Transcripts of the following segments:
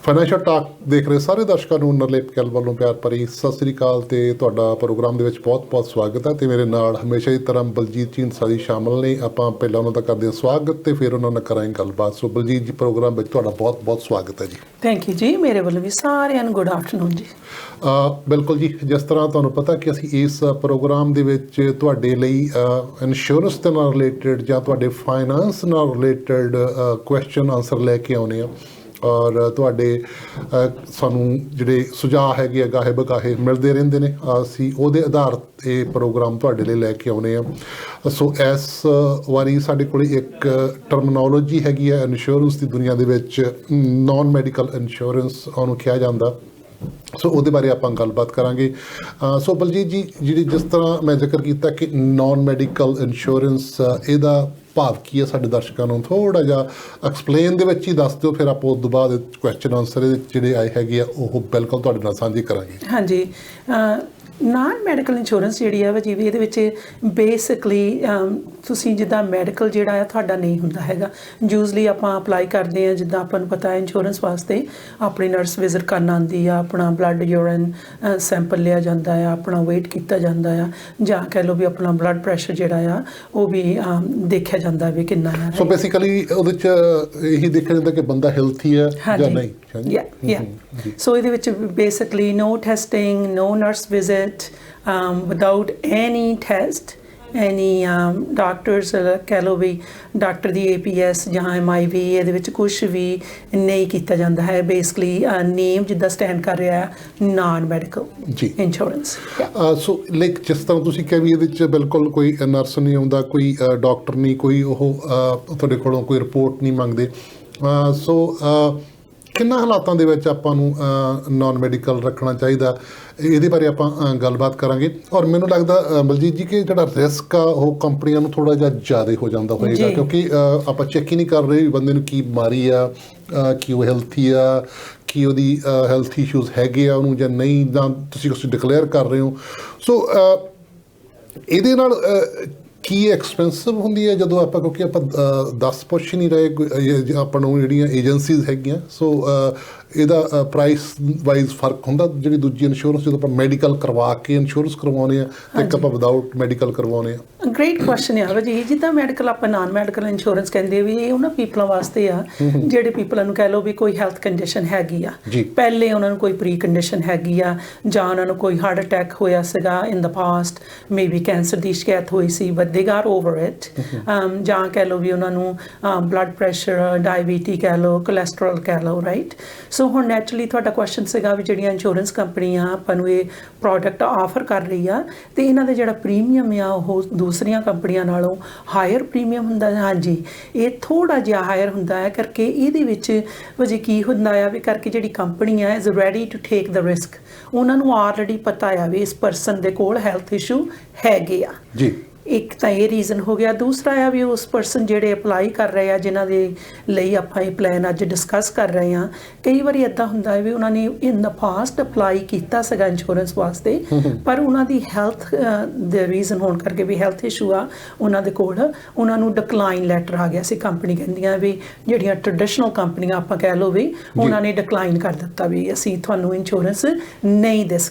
Financial talk ਦੇਖ ਰਹੇ ਸਾਰੇ ਦਰਸ਼ਕਾਂ ਨੂੰ ਨਰਲੇਪ ਕੈਲ ਵੱਲੋਂ ਪਿਆਰ ਭਰੀ ਸਤਿ ਸ੍ਰੀ ਅਕਾਲ ਤੇ ਤੁਹਾਡਾ ਪ੍ਰੋਗਰਾਮ ਦੇ ਵਿੱਚ ਬਹੁਤ-ਬਹੁਤ ਸਵਾਗਤ ਹੈ। ਤੇ ਮੇਰੇ ਨਾਲ ਹਮੇਸ਼ਾ ਦੀ ਤਰ੍ਹਾਂ ਬਲਜੀਤ ਢੀਂਡਸਾ ਜੀ ਸ਼ਾਮਲ ਨੇ। ਆਪਾਂ ਪਹਿਲਾਂ ਉਹਨਾਂ ਦਾ ਕਰਦੇ ਹਾਂ ਸਵਾਗਤ ਤੇ ਫਿਰ ਉਹਨਾਂ ਨਾਲ ਕਰਾਂਗੇ ਗੱਲਬਾਤ। ਸੋ ਬਲਜੀਤ ਜੀ, ਪ੍ਰੋਗਰਾਮ ਵਿੱਚ ਤੁਹਾਡਾ ਬਹੁਤ-ਬਹੁਤ ਸਵਾਗਤ ਹੈ ਜੀ। ਥੈਂਕ ਯੂ ਜੀ, ਮੇਰੇ ਵੱਲੋਂ ਵੀ ਸਾਰਿਆਂ ਨੂੰ ਗੁੱਡ ਆਫਟਰਨੂਨ ਜੀ। ਬਿਲਕੁਲ ਜੀ, ਜਿਸ ਤਰ੍ਹਾਂ ਤੁਹਾਨੂੰ ਪਤਾ ਕਿ ਅਸੀਂ ਇਸ ਪ੍ਰੋਗਰਾਮ ਦੇ ਵਿੱਚ ਤੁਹਾਡੇ ਲਈ ਇੰਸ਼ੋਰੈਂਸ ਦੇ ਨਾਲ ਰਿਲੇਟਡ ਜਾਂ ਤੁਹਾਡੇ ਫਾਈਨਾਂਸ ਨਾਲ ਰਿਲੇਟਡ ਕੁਐਸਚਨ ਆਨਸਰ ਲੈ ਕੇ ਆਉਂਦੇ ਹਾਂ ਔਰ ਤੁਹਾਡੇ ਸਾਨੂੰ ਜਿਹੜੇ ਸੁਝਾਅ ਹੈਗੇ ਆ ਗਾਹੇ ਬਗਾਹੇ ਮਿਲਦੇ ਰਹਿੰਦੇ ਨੇ। ਅਸੀਂ ਉਹਦੇ ਆਧਾਰ 'ਤੇ ਪ੍ਰੋਗਰਾਮ ਤੁਹਾਡੇ ਲਈ ਲੈ ਕੇ ਆਉਂਦੇ ਹਾਂ। ਸੋ ਇਸ ਵਾਰੀ ਸਾਡੇ ਕੋਲ ਇੱਕ ਟਰਮਨੋਲੋਜੀ ਹੈਗੀ ਹੈ ਇੰਸ਼ੋਰੈਂਸ ਦੀ ਦੁਨੀਆ ਦੇ ਵਿੱਚ, ਨੋਨ ਮੈਡੀਕਲ ਇੰਸ਼ੋਰੈਂਸ ਉਹਨੂੰ ਕਿਹਾ ਜਾਂਦਾ। ਸੋ ਉਹਦੇ ਬਾਰੇ ਆਪਾਂ ਗੱਲਬਾਤ ਕਰਾਂਗੇ। ਸੋ ਬਲਜੀਤ ਜੀ, ਜਿਹੜੀ ਜਿਸ ਤਰ੍ਹਾਂ ਮੈਂ ਜ਼ਿਕਰ ਕੀਤਾ ਕਿ ਨੋਨ ਮੈਡੀਕਲ ਇੰਸ਼ੋਰੈਂਸ, ਇਹਦਾ ਭਾਵ ਕੀ ਹੈ ਸਾਡੇ ਦਰਸ਼ਕਾਂ ਨੂੰ ਥੋੜ੍ਹਾ ਜਿਹਾ ਐਕਸਪਲੇਨ ਦੇ ਵਿੱਚ ਹੀ ਦੱਸ ਦਿਓ, ਫਿਰ ਆਪਾਂ ਉਸ ਤੋਂ ਬਾਅਦ ਕੁਐਸਚਨ ਆਨਸਰ ਜਿਹੜੇ ਆਏ ਹੈਗੇ ਆ ਉਹ ਬਿਲਕੁਲ ਤੁਹਾਡੇ ਨਾਲ ਸਾਂਝੇ ਕਰਾਂਗੇ। ਹਾਂਜੀ, ਨਾਨ ਮੈਡੀਕਲ ਇੰਸ਼ੋਰੈਂਸ ਜਿਹੜੀ ਆ ਜੀ, ਇਹਦੇ ਵਿੱਚ ਬੇਸਿਕਲੀ ਤੁਸੀਂ ਜਿੱਦਾਂ ਮੈਡੀਕਲ ਜਿਹੜਾ ਆ ਤੁਹਾਡਾ ਨਹੀਂ ਹੁੰਦਾ ਹੈਗਾ। ਯੂਜ਼ਲੀ ਆਪਾਂ ਅਪਲਾਈ ਕਰਦੇ ਹਾਂ, ਜਿੱਦਾਂ ਆਪਾਂ ਨੂੰ ਪਤਾ ਹੈ ਇੰਸ਼ੋਰੈਂਸ ਵਾਸਤੇ ਆਪਣੀ ਨਰਸ ਵਿਜ਼ਿਟ ਕਰਨ ਆਉਂਦੀ ਆ, ਆਪਣਾ ਬਲੱਡ ਯੂਰਿਨ ਸੈਂਪਲ ਲਿਆ ਜਾਂਦਾ ਆ, ਆਪਣਾ ਵੇਟ ਕੀਤਾ ਜਾਂਦਾ ਆ, ਜਾਂ ਕਹਿ ਲਓ ਵੀ ਆਪਣਾ ਬਲੱਡ ਪ੍ਰੈਸ਼ਰ ਜਿਹੜਾ ਆ ਉਹ ਵੀ ਦੇਖਿਆ ਜਾਂਦਾ ਵੀ ਕਿੰਨਾ ਹੈ। ਸੋ ਬੇਸਿਕਲੀ ਉਹਦੇ 'ਚ ਇਹੀ ਦੇਖਿਆ ਜਾਂਦਾ ਕਿ ਬੰਦਾ ਹੈਲਥੀ ਹੈ ਜਾਂ ਨਹੀਂ। ਸੋ ਇਹਦੇ ਵਿੱਚ ਬੇਸਿਕਲੀ ਨੋ ਟੈਸਟਿੰਗ, ਨੋ ਨਰਸ ਵਿਜ਼ਿਟ, ਵਿਦਾਊਟ ਐਨੀ ਟੈਸਟ, ਐਨੀ ਡਾਕਟਰਸ ਕਹਿ ਲਓ ਵੀ ਡਾਕਟਰ ਦੀ APS ਜਾਂ MIV, ਇਹਦੇ ਵਿੱਚ ਕੁਛ ਵੀ ਨਹੀਂ ਕੀਤਾ ਜਾਂਦਾ ਹੈ। ਬੇਸਿਕਲੀ ਨੇਮ ਜਿੱਦਾਂ ਸਟੈਂਡ ਕਰ ਰਿਹਾ ਹੈ non medical insurance. So like ਜਿਸ ਤਰ੍ਹਾਂ ਤੁਸੀਂ ਕਿਹਾ ਵੀ ਇਹਦੇ 'ਚ ਬਿਲਕੁਲ ਕੋਈ ਨਰਸ ਨਹੀਂ ਆਉਂਦਾ, ਕੋਈ ਡਾਕਟਰ ਨਹੀਂ, ਕੋਈ ਉਹ ਤੁਹਾਡੇ ਕੋਲੋਂ ਕੋਈ ਰਿਪੋਰਟ ਨਹੀਂ ਮੰਗਦੇ। ਸੋ ਕਿੰਨਾ ਹਾਲਾਤਾਂ ਦੇ ਵਿੱਚ ਆਪਾਂ ਨੂੰ ਨੋਨ ਮੈਡੀਕਲ ਰੱਖਣਾ ਚਾਹੀਦਾ, ਇਹਦੇ ਬਾਰੇ ਆਪਾਂ ਗੱਲਬਾਤ ਕਰਾਂਗੇ। ਔਰ ਮੈਨੂੰ ਲੱਗਦਾ ਬਲਜੀਤ ਜੀ ਕਿ ਜਿਹੜਾ ਰਿਸਕ ਆ ਉਹ ਕੰਪਨੀਆਂ ਨੂੰ ਥੋੜ੍ਹਾ ਜਿਹਾ ਜ਼ਿਆਦਾ ਹੋ ਜਾਂਦਾ ਹੋਏਗਾ, ਕਿਉਂਕਿ ਆਪਾਂ ਚੈੱਕ ਹੀ ਨਹੀਂ ਕਰ ਰਹੇ ਵੀ ਬੰਦੇ ਨੂੰ ਕੀ ਬਿਮਾਰੀ ਆ, ਕੀ ਉਹ ਹੈਲਥੀ ਆ, ਕੀ ਉਹਦੀ ਹੈਲਥ ਇਸ਼ੂਜ਼ ਹੈਗੇ ਆ ਉਹਨੂੰ ਜਾਂ ਨਹੀਂ, ਜਾਂ ਤੁਸੀਂ ਕੁਛ ਡਿਕਲੇਅਰ ਕਰ ਰਹੇ ਹੋ। ਸੋ ਇਹਦੇ ਨਾਲ ਕੀ ਐਕਸਪੈਂਸਿਵ ਹੁੰਦੀ ਹੈ ਜਦੋਂ ਆਪਾਂ, ਕਿਉਂਕਿ ਆਪਾਂ ਦੱਸ ਪੁੱਛ ਨਹੀਂ ਰਹੇ ਆਪਾਂ ਨੂੰ ਜਿਹੜੀਆਂ ਏਜੰਸੀਜ਼ ਹੈਗੀਆਂ। ਸੋ ਇਹਦਾ ਪ੍ਰਾਈਸ ਵਾਈਜ਼ ਫਰਕ ਹੁੰਦਾ ਜਿਹੜੀ ਦੂਜੀ ਇੰਸ਼ੋਰੈਂਸ, ਜਦੋਂ ਆਪਾਂ ਮੈਡੀਕਲ ਕਰਵਾ ਕੇ ਇੰਸ਼ੋਰੈਂਸ ਕਰਵਾਉਂਦੇ ਹਾਂ ਤੇ ਇੱਕ ਆਪਾਂ ਵਿਦਾਊਟ ਮੈਡੀਕਲ ਕਰਵਾਉਂਦੇ ਹਾਂ। ਗ੍ਰੇਟ ਕੁਐਸਚਨ ਆ ਜੀ। ਜਿੱਦਾਂ ਮੈਡੀਕਲ ਆਪਾਂ ਨਾਨ ਮੈਡੀਕਲ ਇੰਸ਼ੋਰੈਂਸ ਕਹਿੰਦੇ ਵੀ ਇਹ ਉਹਨਾਂ ਪੀਪਲਾਂ ਵਾਸਤੇ ਆ ਜਿਹੜੇ ਪੀਪਲਾਂ ਨੂੰ ਕਹਿ ਲਓ ਵੀ ਕੋਈ ਹੈਲਥ ਕੰਡੀਸ਼ਨ ਹੈਗੀ ਆ, ਪਹਿਲੇ ਉਹਨਾਂ ਨੂੰ ਕੋਈ ਪ੍ਰੀ ਕੰਡੀਸ਼ਨ ਹੈਗੀ ਆ, ਜਾਂ ਉਹਨਾਂ ਨੂੰ ਕੋਈ ਹਾਰਟ ਅਟੈਕ ਹੋਇਆ ਸੀਗਾ ਇਨ ਦਾ ਪਾਸਟ, ਮੇਬੀ ਕੈਂਸਰ ਦੀ ਸ਼ਿਕਾਇਤ ਹੋਈ ਸੀ ਬਟ ਦੇ ਗਾਟ ਓਵਰ ਇਟ, ਜਾਂ ਕਹਿ ਲਓ ਵੀ ਉਹਨਾਂ ਨੂੰ ਬਲੱਡ ਪ੍ਰੈਸ਼ਰ, ਡਾਇਬੀਟੀ ਕਹਿ ਲਓ, ਕੋਲੈਸਟਰੋਲ ਕਹਿ ਲਓ, ਰਾਈਟ। ਸੋ ਹੁਣ ਨੈਚੁਰਲੀ ਤੁਹਾਡਾ ਕੁਐਸਚਨ ਸੀਗਾ ਵੀ ਜਿਹੜੀਆਂ ਇੰਸ਼ੋਰੈਂਸ ਕੰਪਨੀਆਂ ਆਪਾਂ ਨੂੰ ਇਹ ਪ੍ਰੋਡਕਟ ਆਫਰ ਕਰ ਰਹੀ ਆ ਤੇ ਇਹਨਾਂ ਦਾ ਜਿਹੜਾ ਪ੍ਰੀਮੀਅਮ ਆ ਉਹ ਦੂਸਰੀਆਂ ਕੰਪਨੀਆਂ ਨਾਲੋਂ ਹਾਇਰ ਪ੍ਰੀਮੀਅਮ ਹੁੰਦਾ। ਹਾਂਜੀ, ਇਹ ਥੋੜ੍ਹਾ ਜਿਹਾ ਹਾਇਰ ਹੁੰਦਾ ਹੈ ਕਰਕੇ ਇਹਦੇ ਵਿੱਚ ਵਜੇ ਕੀ ਹੁੰਦਾ ਆ ਵੀ ਕਰਕੇ ਜਿਹੜੀ ਕੰਪਨੀ ਆ is ready to take the risk. ਉਹਨਾਂ ਨੂੰ ਆਲਰੇਡੀ ਪਤਾ ਆ ਵੀ ਇਸ ਪਰਸਨ ਦੇ ਕੋਲ ਹੈਲਥ ਇਸ਼ੂ ਹੈਗੇ ਆ ਜੀ। ਇੱਕ ਤਾਂ ਇਹ ਰੀਜ਼ਨ ਹੋ ਗਿਆ। ਦੂਸਰਾ ਆ ਵੀ ਉਸ ਪਰਸਨ ਜਿਹੜੇ ਅਪਲਾਈ ਕਰ ਰਹੇ ਆ, ਜਿਨ੍ਹਾਂ ਦੇ ਲਈ ਆਪਾਂ ਇਹ ਪਲਾਨ ਅੱਜ ਡਿਸਕਸ ਕਰ ਰਹੇ ਹਾਂ, ਕਈ ਵਾਰੀ ਇੱਦਾਂ ਹੁੰਦਾ ਹੈ ਵੀ ਉਹਨਾਂ ਨੇ ਇਨ ਦਾ ਪਾਸਟ ਅਪਲਾਈ ਕੀਤਾ ਸੀਗਾ ਇੰਸ਼ੋਰੈਂਸ ਵਾਸਤੇ, ਪਰ ਉਹਨਾਂ ਦੀ ਹੈਲਥ ਦੇ ਰੀਜ਼ਨ ਹੋਣ ਕਰਕੇ ਵੀ ਹੈਲਥ ਇਸ਼ੂ ਆ ਉਹਨਾਂ ਦੇ ਕੋਲ, ਉਹਨਾਂ ਨੂੰ ਡਿਕਲਾਈਨ ਲੈਟਰ ਆ ਗਿਆ ਸੀ। ਕੰਪਨੀ ਕਹਿੰਦੀਆਂ ਵੀ ਜਿਹੜੀਆਂ ਟ੍ਰੈਡੀਸ਼ਨਲ ਕੰਪਨੀਆਂ ਆਪਾਂ ਕਹਿ ਲਓ ਵੀ ਉਹਨਾਂ ਨੇ ਡਿਕਲਾਈਨ ਕਰ ਦਿੱਤਾ ਵੀ ਅਸੀਂ ਤੁਹਾਨੂੰ ਇੰਸ਼ੋਰੈਂਸ ਨਹੀਂ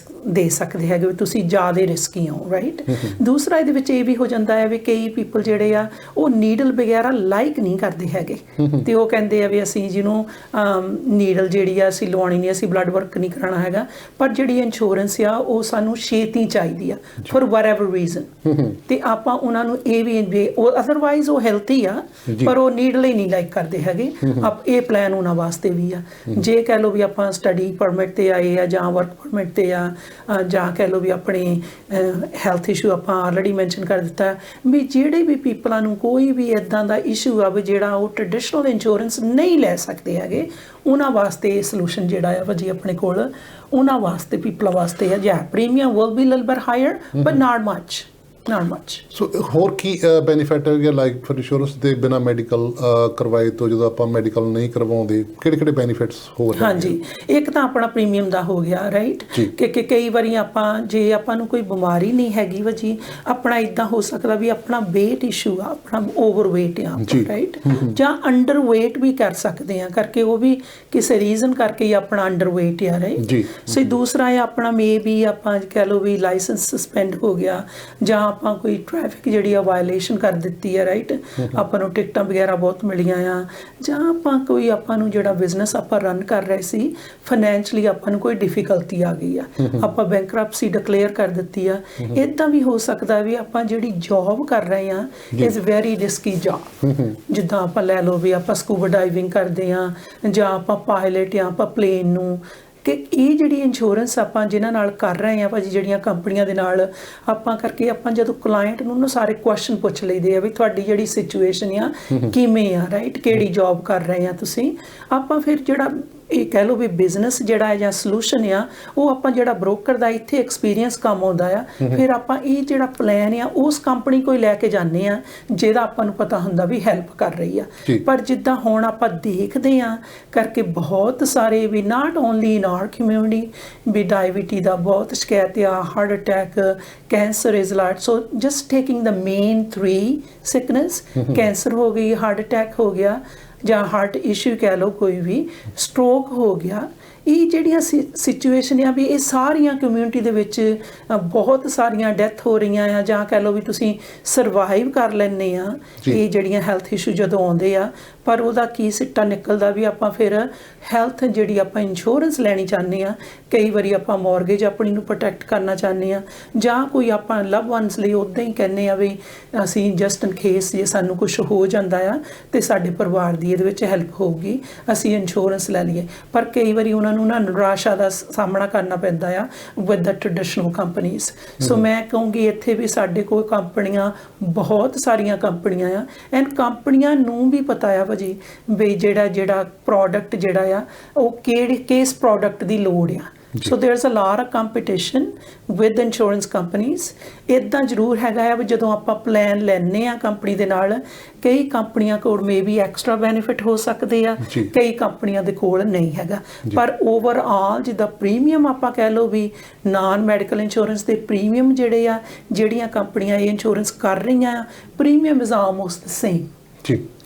ਦੇ ਸਕਦੇ ਹੈਗੇ, ਵੀ ਤੁਸੀਂ ਜ਼ਿਆਦਾ ਰਿਸਕੀ ਹੋ, ਰਾਈਟ। ਦੂਸਰਾ ਇਹਦੇ ਵਿੱਚ ਇਹ ਵੀ ਜਾਂਦਾ ਹੈ ਵੀ ਕਈ ਪੀਪਲ ਜਿਹੜੇ ਆ ਉਹ ਨੀਡਲ ਵਗੈਰਾ ਲਾਈਕ ਨਹੀਂ ਕਰਦੇ ਹੈਗੇ ਤੇ ਉਹ ਕਹਿੰਦੇ ਆ ਵੀ ਅਸੀਂ ਜਿਹਨੂੰ ਨੀਡਲ ਜਿਹੜੀ ਆ ਅਸੀਂ ਲਵਾਉਣੀ ਨਹੀਂ, ਅਸੀਂ ਬਲੱਡ ਵਰਕ ਨਹੀਂ ਕਰਾਉਣਾ ਹੈਗਾ, ਪਰ ਜਿਹੜੀ ਇੰਸ਼ੋਰੈਂਸ ਆ ਉਹ ਸਾਨੂੰ ਛੇਤੀ ਚਾਹੀਦੀ ਆ ਫॉर ਵਟਐਵਰ ਰੀਜ਼ਨ। ਤੇ ਆਪਾਂ ਉਹਨਾਂ ਨੂੰ ਇਹ ਵੀ ਅਦਰਵਾਈਜ਼ ਉਹ ਹੈਲਥੀ ਆ ਪਰ ਉਹ ਨੀਡਲ ਹੀ ਨਹੀਂ ਲਾਈਕ ਕਰਦੇ ਹੈਗੇ। ਇਹ ਪਲਾਨ ਉਹਨਾਂ ਵਾਸਤੇ ਵੀ ਆ। ਜੇ ਕਹਿ ਲਓ ਵੀ ਆਪਾਂ ਸਟੱਡੀ ਪਰਮਿਟ ਤੇ ਆਏ ਆ ਜਾਂ ਵਰਕ ਪਰਮਿਟ ਤੇ ਆ, ਜਾਂ ਕਹਿ ਲਓ ਵੀ ਆਪਣੇ ਹੈਲਥ ਇਸ਼ੂ ਆਪਾਂ ਆਲਰੇਡੀ ਮੈਂਸ਼ਨ ਕਰ ਦਿੱਤਾ ਵੀ ਜਿਹੜੇ ਵੀ ਪੀਪਲਾਂ ਨੂੰ ਕੋਈ ਵੀ ਇੱਦਾਂ ਦਾ ਇਸ਼ੂ ਆ ਵੀ ਜਿਹੜਾ ਉਹ ਟ੍ਰੈਡੀਸ਼ਨਲ ਇੰਸ਼ੋਰੈਂਸ ਨਹੀਂ ਲੈ ਸਕਦੇ ਹੈਗੇ, ਉਹਨਾਂ ਵਾਸਤੇ ਇਹ ਸੋਲੂਸ਼ਨ ਜਿਹੜਾ ਆ ਜੀ ਆਪਣੇ ਕੋਲ ਉਹਨਾਂ ਵਾਸਤੇ ਪੀਪਲਾਂ ਵਾਸਤੇ ਆ। ਜਾਂ premium will be little bit higher but not much. not much. So ਹੋਰ ਕੀ ਬੈਨੀਫਿਟ ਹੈਗਾ ਲਾਈਫ ਇੰਸ਼ੋਰੈਂਸ ਦੇ ਬਿਨਾ ਮੈਡੀਕਲ ਕਰਵਾਏ ਤੋਂ ਜਦੋਂ ਆਪਾਂ ਮੈਡੀਕਲ ਨਹੀਂ ਕਰਵਾਉਂਦੇ ਕਿਹੜੇ ਬੈਨੀਫਿਟਸ ਹੋ ਰਹੇ? ਹਾਂਜੀ, ਇੱਕ ਤਾਂ ਆਪਣਾ ਪ੍ਰੀਮੀਅਮ ਦਾ ਹੋ ਗਿਆ ਰਾਈਟ, ਕਿ ਕਈ ਵਾਰੀ ਆਪਾਂ ਜੇ ਆਪਾਂ ਨੂੰ ਕੋਈ ਬਿਮਾਰੀ ਨਹੀਂ ਹੈਗੀ ਵਜੀ, ਆਪਣਾ ਇਦਾਂ ਹੋ ਸਕਦਾ ਵੀ ਆਪਣਾ weight ਇਸ਼ੂ ਆ, ਆਪਣਾ ਓਵਰਵੇਟ ਆ ਰਾਈਟ, ਜਾਂ ਅੰਡਰਵੇਟ ਵੀ ਕਰ ਸਕਦੇ ਆ, ਕਰਕੇ ਉਹ ਵੀ ਕਿਸੇ ਰੀਜ਼ਨ ਕਰਕੇ ਹੀ ਆਪਣਾ ਅੰਡਰਵੇਟ ਆ ਰਾਈਟ। ਸੋ ਦੂਸਰਾ ਹੈ ਆਪਣਾ ਮੇ ਵੀ ਆਪਾਂ ਕਹਿ ਲਓ ਵੀ ਲਾਇਸੈਂਸ ਸਸਪੈਂਡ ਹੋ ਗਿਆ, ਜਾਂ ਆਪਾਂ ਕੋਈ ਟ੍ਰੈਫਿਕ ਜਿਹੜੀ ਆ ਵਾਇਲੇਸ਼ਨ ਕਰ ਦਿੱਤੀ ਹੈ ਰਾਈਟ, ਆਪਾਂ ਨੂੰ ਟਿਕਟਾਂ ਵਗੈਰਾ ਬਹੁਤ ਮਿਲੀਆਂ ਆ, ਜਾਂ ਆਪਾਂ ਨੂੰ ਜਿਹੜਾ ਬਿਜ਼ਨਸ ਆਪਾਂ ਰਨ ਕਰ ਰਹੇ ਸੀ ਫਾਈਨੈਂਸ਼ਲੀ ਆਪਾਂ ਨੂੰ ਕੋਈ ਡਿਫਿਕਲਟੀ ਆ ਗਈ ਆ, ਆਪਾਂ ਬੈਂਕਰਪਸੀ ਡਿਕਲੇਅਰ ਕਰ ਦਿੱਤੀ ਆ। ਇੱਦਾਂ ਵੀ ਹੋ ਸਕਦਾ ਵੀ ਆਪਾਂ ਜਿਹੜੀ ਜੌਬ ਕਰ ਰਹੇ ਆ ਇਜ਼ ਵੈਰੀ ਰਿਸਕੀ ਜੌਬ, ਜਿੱਦਾਂ ਆਪਾਂ ਲੈ ਲਓ ਵੀ ਆਪਾਂ ਸਕੂਬਾ ਡਾਈਵਿੰਗ ਕਰਦੇ ਆ, ਜਾਂ ਆਪਾਂ ਪਾਇਲਟ ਆ, ਆਪਾਂ ਪਲੇਨ ਨੂੰ, ਕਿ ਇਹ ਜਿਹੜੀ ਇੰਸ਼ੋਰੈਂਸ ਆਪਾਂ ਜਿਨ੍ਹਾਂ ਨਾਲ ਕਰ ਰਹੇ ਆ ਭਾਜੀ, ਜਿਹੜੀਆਂ ਕੰਪਨੀਆਂ ਦੇ ਨਾਲ ਆਪਾਂ ਕਰਕੇ, ਆਪਾਂ ਜਦੋਂ ਕਲਾਇੰਟ ਨੂੰ ਨਾ ਸਾਰੇ ਕੁਐਸਚਨ ਪੁੱਛ ਲਈਦੇ ਆ ਵੀ ਤੁਹਾਡੀ ਜਿਹੜੀ ਸਿਚੁਏਸ਼ਨ ਆ ਕਿਵੇਂ ਆ ਰਾਈਟ, ਕਿਹੜੀ ਜੌਬ ਕਰ ਰਹੇ ਆ ਤੁਸੀਂ, ਆਪਾਂ ਫਿਰ ਜਿਹੜਾ ਇਹ ਕਹਿ ਲਓ ਵੀ ਬਿਜ਼ਨਸ ਜਿਹੜਾ ਹੈ ਜਾਂ ਸੋਲੂਸ਼ਨ ਆ, ਉਹ ਆਪਾਂ ਜਿਹੜਾ ਬ੍ਰੋਕਰ ਦਾ ਇੱਥੇ ਐਕਸਪੀਰੀਅੰਸ ਕੰਮ ਆਉਂਦਾ ਆ, ਫਿਰ ਆਪਾਂ ਇਹ ਜਿਹੜਾ ਪਲਾਨ ਆ ਉਸ ਕੰਪਨੀ ਕੋਈ ਲੈ ਕੇ ਜਾਂਦੇ ਆ ਜਿਹਦਾ ਆਪਾਂ ਨੂੰ ਪਤਾ ਹੁੰਦਾ ਵੀ ਹੈਲਪ ਕਰ ਰਹੀ ਆ। ਪਰ ਜਿੱਦਾਂ ਹੁਣ ਆਪਾਂ ਦੇਖਦੇ ਆ ਕਰਕੇ ਬਹੁਤ ਸਾਰੇ ਵੀ not only in our community ਵੀ ਡਾਇਬੀਟੀ ਦਾ ਬਹੁਤ ਸ਼ਿਕਾਇਤ ਆ, heart attack, cancer is lot. So just taking the main 3 sickness, cancer ਹੋ ਗਈ, ਹਾਰਟ ਅਟੈਕ ਹੋ ਗਿਆ, ਜਾਂ ਹਾਰਟ ਇਸ਼ੂ ਕਹਿ ਲਓ, ਕੋਈ ਵੀ ਸਟ੍ਰੋਕ ਹੋ ਗਿਆ, ਇਹ ਜਿਹੜੀਆਂ ਸਿਚੁਏਸ਼ਨ ਆ ਵੀ ਇਹ ਸਾਰੀਆਂ ਕਮਿਊਨਿਟੀ ਦੇ ਵਿੱਚ ਬਹੁਤ ਸਾਰੀਆਂ ਡੈਥ ਹੋ ਰਹੀਆਂ ਆ, ਜਾਂ ਕਹਿ ਲਓ ਵੀ ਤੁਸੀਂ ਸਰਵਾਈਵ ਕਰ ਲੈਂਦੇ ਆ ਇਹ ਜਿਹੜੀਆਂ ਹੈਲਥ ਇਸ਼ੂ ਜਦੋਂ ਆਉਂਦੇ ਆ। ਪਰ ਉਹਦਾ ਕੀ ਸਿੱਟਾ ਨਿਕਲਦਾ ਵੀ ਆਪਾਂ ਫਿਰ ਹੈਲਥ ਜਿਹੜੀ ਆਪਾਂ ਇੰਸ਼ੋਰੈਂਸ ਲੈਣੀ ਚਾਹੁੰਦੇ ਆ, ਕਈ ਵਾਰੀ ਆਪਾਂ ਮੌਰਗੇਜ ਆਪਣੀ ਨੂੰ ਪ੍ਰੋਟੈਕਟ ਕਰਨਾ ਚਾਹੁੰਦੇ ਆ, ਜਾਂ ਕੋਈ ਆਪਾਂ ਲਵ ਵਨਸ ਲਈ ਉੱਦਾਂ ਹੀ ਕਹਿੰਦੇ ਆ ਵੀ ਅਸੀਂ ਜਸਟ ਇਨ ਕੇਸ ਜੇ ਸਾਨੂੰ ਕੁਝ ਹੋ ਜਾਂਦਾ ਆ ਤੇ ਸਾਡੇ ਪਰਿਵਾਰ ਦੀ ਇਹਦੇ ਵਿੱਚ ਹੈਲਪ ਹੋਊਗੀ, ਅਸੀਂ ਇੰਸ਼ੋਰੈਂਸ ਲੈ ਲਈਏ। ਪਰ ਕਈ ਵਾਰੀ ਉਹਨਾਂ ਨੂੰ ਨਾ ਨਿਰਾਸ਼ਾ ਦਾ ਸਾਹਮਣਾ ਕਰਨਾ ਪੈਂਦਾ ਆ ਵਿਦ ਦ ਟ੍ਰੈਡੀਸ਼ਨਲ ਕੰਪਨੀਜ਼। ਸੋ ਮੈਂ ਕਹੂੰਗੀ ਇੱਥੇ ਵੀ ਸਾਡੇ ਕੋਲ ਕੰਪਨੀਆਂ, ਬਹੁਤ ਸਾਰੀਆਂ ਕੰਪਨੀਆਂ ਆ, ਐਂਡ ਕੰਪਨੀਆਂ ਨੂੰ ਵੀ ਪਤਾ ਆ ਜੀ ਵੀ ਜਿਹੜਾ ਪ੍ਰੋਡਕਟ ਜਿਹੜਾ ਆ ਉਹ ਕਿਸ ਪ੍ਰੋਡਕਟ ਦੀ ਲੋੜ ਆ। So there's a lot of competition with insurance companies। ਇੱਦਾਂ ਜ਼ਰੂਰ ਹੈਗਾ ਆ ਵੀ ਜਦੋਂ ਆਪਾਂ ਪਲਾਨ ਲੈਂਦੇ ਆ ਕੰਪਨੀ ਦੇ ਨਾਲ, ਕਈ ਕੰਪਨੀਆਂ ਕੋਲ ਮੇ ਵੀ ਐਕਸਟਰਾ ਬੈਨੀਫਿਟ ਹੋ ਸਕਦੇ ਆ, ਕਈ ਕੰਪਨੀਆਂ ਦੇ ਕੋਲ ਨਹੀਂ ਹੈਗਾ। ਪਰ ਓਵਰਆਲ ਜਿੱਦਾਂ ਪ੍ਰੀਮੀਅਮ ਆਪਾਂ ਕਹਿ ਲਓ ਵੀ ਨਾਨ ਮੈਡੀਕਲ ਇੰਸ਼ੋਰੈਂਸ ਦੇ ਪ੍ਰੀਮੀਅਮ ਜਿਹੜੇ ਆ, ਜਿਹੜੀਆਂ ਕੰਪਨੀਆਂ ਇਹ ਇੰਸ਼ੋਰੈਂਸ ਕਰ ਰਹੀਆਂ ਆ, premium is almost the same,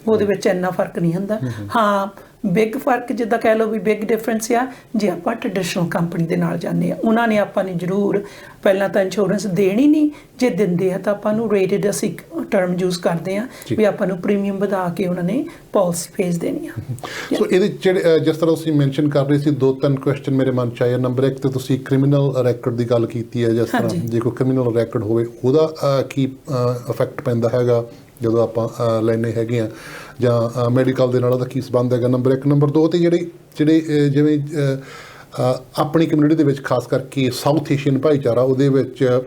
ਉਹਦੇ ਵਿੱਚ ਇੰਨਾ ਫਰਕ ਨਹੀਂ ਹੁੰਦਾ। ਹਾਂ, ਬਿਗ ਫਰਕ ਜਿੱਦਾਂ ਕਹਿ ਲਓ ਵੀ ਬਿਗ ਡਿਫਰੈਂਸ ਆ ਜੇ ਆਪਾਂ ਟ੍ਰੈਡੀਸ਼ਨਲ ਕੰਪਨੀ ਦੇ ਨਾਲ ਜਾਂਦੇ ਆ, ਉਹਨਾਂ ਨੇ ਆਪਾਂ ਨੂੰ ਜ਼ਰੂਰ ਪਹਿਲਾਂ ਤਾਂ ਇੰਸ਼ੋਰੈਂਸ ਦੇਣੀ ਨਹੀਂ, ਜੇ ਦਿੰਦੇ ਆ ਤਾਂ ਆਪਾਂ ਨੂੰ ਰੇਟਡ ਅਸੀਂ ਟਰਮ ਯੂਜ਼ ਕਰਦੇ ਆ ਵੀ ਆਪਾਂ ਨੂੰ ਪ੍ਰੀਮੀਅਮ ਵਧਾ ਕੇ ਉਹਨਾਂ ਨੇ ਪਾਲਿਸੀ ਭੇਜ ਦੇਣੀ ਆ। ਸੋ ਇਹਦੇ ਜਿਹੜੇ ਜਿਸ ਤਰ੍ਹਾਂ ਤੁਸੀਂ ਮੈਂਸ਼ਨ ਕਰ ਰਹੇ ਸੀ, 2-3 ਕੁਐਸਚਨ ਮੇਰੇ ਮਨ 'ਚ ਆਏ। ਨੰਬਰ 1 ਤੇ ਤੁਸੀਂ ਕ੍ਰਿਮੀਨਲ ਰੈਕਡ ਦੀ ਗੱਲ ਕੀਤੀ ਹੈ, ਜਿਸ ਤਰ੍ਹਾਂ ਜੇ ਕੋਈ ਕ੍ਰਿਮੀਨਲ ਰੈਕਡ ਹੋਵੇ ਉਹਦਾ ਕੀ ਇਫੈਕਟ ਪੈਂਦਾ ਹੈਗਾ ਜਦੋਂ ਆਪਾਂ ਲੈਣੇ ਹੈਗੇ ਆ, ਜਾਂ ਮੈਡੀਕਲ ਦੇ ਨਾਲ ਉਹਦਾ ਕੀ ਸੰਬੰਧ ਹੈਗਾ? ਨੰਬਰ 1। ਨੰਬਰ 2 ਤੇ ਜਿਹੜੇ ਜਿਵੇਂ ਆਪਣੀ ਕਮਿਊਨਿਟੀ ਦੇ ਵਿੱਚ ਖਾਸ ਕਰਕੇ ਸਾਊਥ ਏਸ਼ੀਅਨ ਭਾਈਚਾਰਾ, ਉਹਦੇ ਵਿੱਚ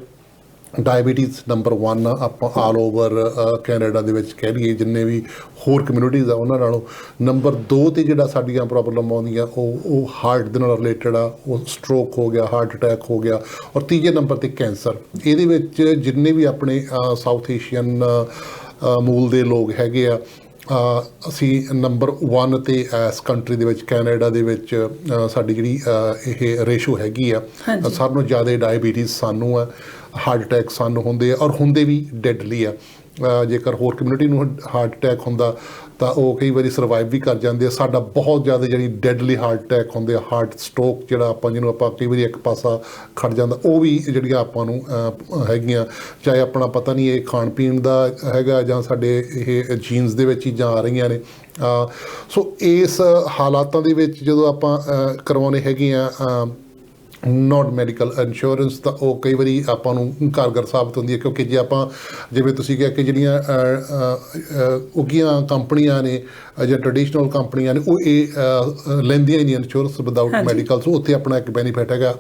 ਡਾਇਬੀਟੀਜ਼ ਨੰਬਰ 1 ਆ, ਆਪਾਂ ਆਲ ਓਵਰ ਕੈਨੇਡਾ ਦੇ ਵਿੱਚ ਕਹਿ ਲਈਏ ਜਿੰਨੇ ਵੀ ਹੋਰ ਕਮਿਊਨਿਟੀਜ਼ ਆ ਉਹਨਾਂ ਨਾਲੋਂ। ਨੰਬਰ 2 ਤੇ ਜਿਹੜਾ ਸਾਡੀਆਂ ਪ੍ਰੋਬਲਮ ਆਉਂਦੀਆਂ ਉਹ ਹਾਰਟ ਦੇ ਨਾਲ ਰਿਲੇਟਡ ਆ, ਉਹ ਸਟ੍ਰੋਕ ਹੋ ਗਿਆ, ਹਾਰਟ ਅਟੈਕ ਹੋ ਗਿਆ, ਔਰ ਤੀਜੇ ਨੰਬਰ ਤੇ ਕੈਂਸਰ। ਇਹਦੇ ਵਿੱਚ ਜਿੰਨੇ ਵੀ ਆਪਣੇ ਸਾਊਥ ਏਸ਼ੀਅਨ ਮੂਲ ਦੇ ਲੋਕ ਹੈਗੇ ਆ, ਅਸੀਂ ਨੰਬਰ 1 ਤੇ ਇਸ ਕੰਟਰੀ ਦੇ ਵਿੱਚ ਕੈਨੇਡਾ ਦੇ ਵਿੱਚ ਸਾਡੀ ਜਿਹੜੀ ਇਹ ਰੇਸ਼ੋ ਹੈਗੀ ਆ, ਸਾਰਿਆਂ ਨਾਲੋਂ ਜ਼ਿਆਦਾ ਡਾਇਬੀਟੀਜ਼ ਸਾਨੂੰ ਆ, ਹਾਰਟ ਅਟੈਕ ਸਾਨੂੰ ਹੁੰਦੇ ਆ, ਔਰ ਹੁੰਦੇ ਵੀ ਡੈਡਲੀ ਆ। ਜੇਕਰ ਹੋਰ ਕਮਿਊਨਿਟੀ ਨੂੰ ਹਾਰਟ ਅਟੈਕ ਹੁੰਦਾ ਤਾਂ ਉਹ ਕਈ ਵਾਰੀ ਸਰਵਾਈਵ ਵੀ ਕਰ ਜਾਂਦੇ ਆ। ਸਾਡਾ ਬਹੁਤ ਜ਼ਿਆਦਾ ਜਿਹੜੀ ਡੈਡਲੀ ਹਾਰਟ ਅਟੈਕ ਹੁੰਦੇ ਆ, ਹਾਰਟ ਸਟ੍ਰੋਕ ਜਿਹੜਾ ਆਪਾਂ ਜਿਹਨੂੰ ਆਪਾਂ ਕਈ ਵਾਰੀ ਇੱਕ ਪਾਸਾ ਖੜ ਜਾਂਦਾ, ਉਹ ਵੀ ਜਿਹੜੀਆਂ ਆਪਾਂ ਨੂੰ ਹੈਗੀਆਂ, ਚਾਹੇ ਆਪਣਾ ਪਤਾ ਨਹੀਂ ਇਹ ਖਾਣ ਪੀਣ ਦਾ ਹੈਗਾ ਜਾਂ ਸਾਡੇ ਇਹ ਜੀਨਸ ਦੇ ਵਿੱਚ ਚੀਜ਼ਾਂ ਆ ਰਹੀਆਂ ਨੇ। ਸੋ ਇਸ ਹਾਲਾਤਾਂ ਦੇ ਵਿੱਚ ਜਦੋਂ ਆਪਾਂ ਕਰਵਾਉਣੇ ਹੈਗੇ ਆ ਨਾਨ ਮੈਡੀਕਲ ਇੰਸ਼ੋਰੈਂਸ, ਤਾਂ ਉਹ ਕਈ ਵਾਰੀ ਆਪਾਂ ਨੂੰ ਕਾਰਗਰ ਸਾਬਤ ਹੁੰਦੀ ਹੈ, ਕਿਉਂਕਿ ਜੇ ਆਪਾਂ ਜਿਵੇਂ ਤੁਸੀਂ ਕਿਹਾ ਕਿ ਜਿਹੜੀਆਂ ਉੱਗੀਆਂ ਕੰਪਨੀਆਂ ਨੇ ਜਾਂ ਟ੍ਰੈਡੀਸ਼ਨਲ ਕੰਪਨੀਆਂ ਨੇ ਉਹ ਇਹ ਲੈਂਦੀਆਂ ਹੀ ਨਹੀਂ ਇੰਸ਼ੋਰੈਂਸ ਵਿਦਾਊਟ ਮੈਡੀਕਲ। ਸੋ ਉੱਥੇ ਆਪਣਾ ਇੱਕ ਬੈਨੀਫਿਟ ਹੈਗਾ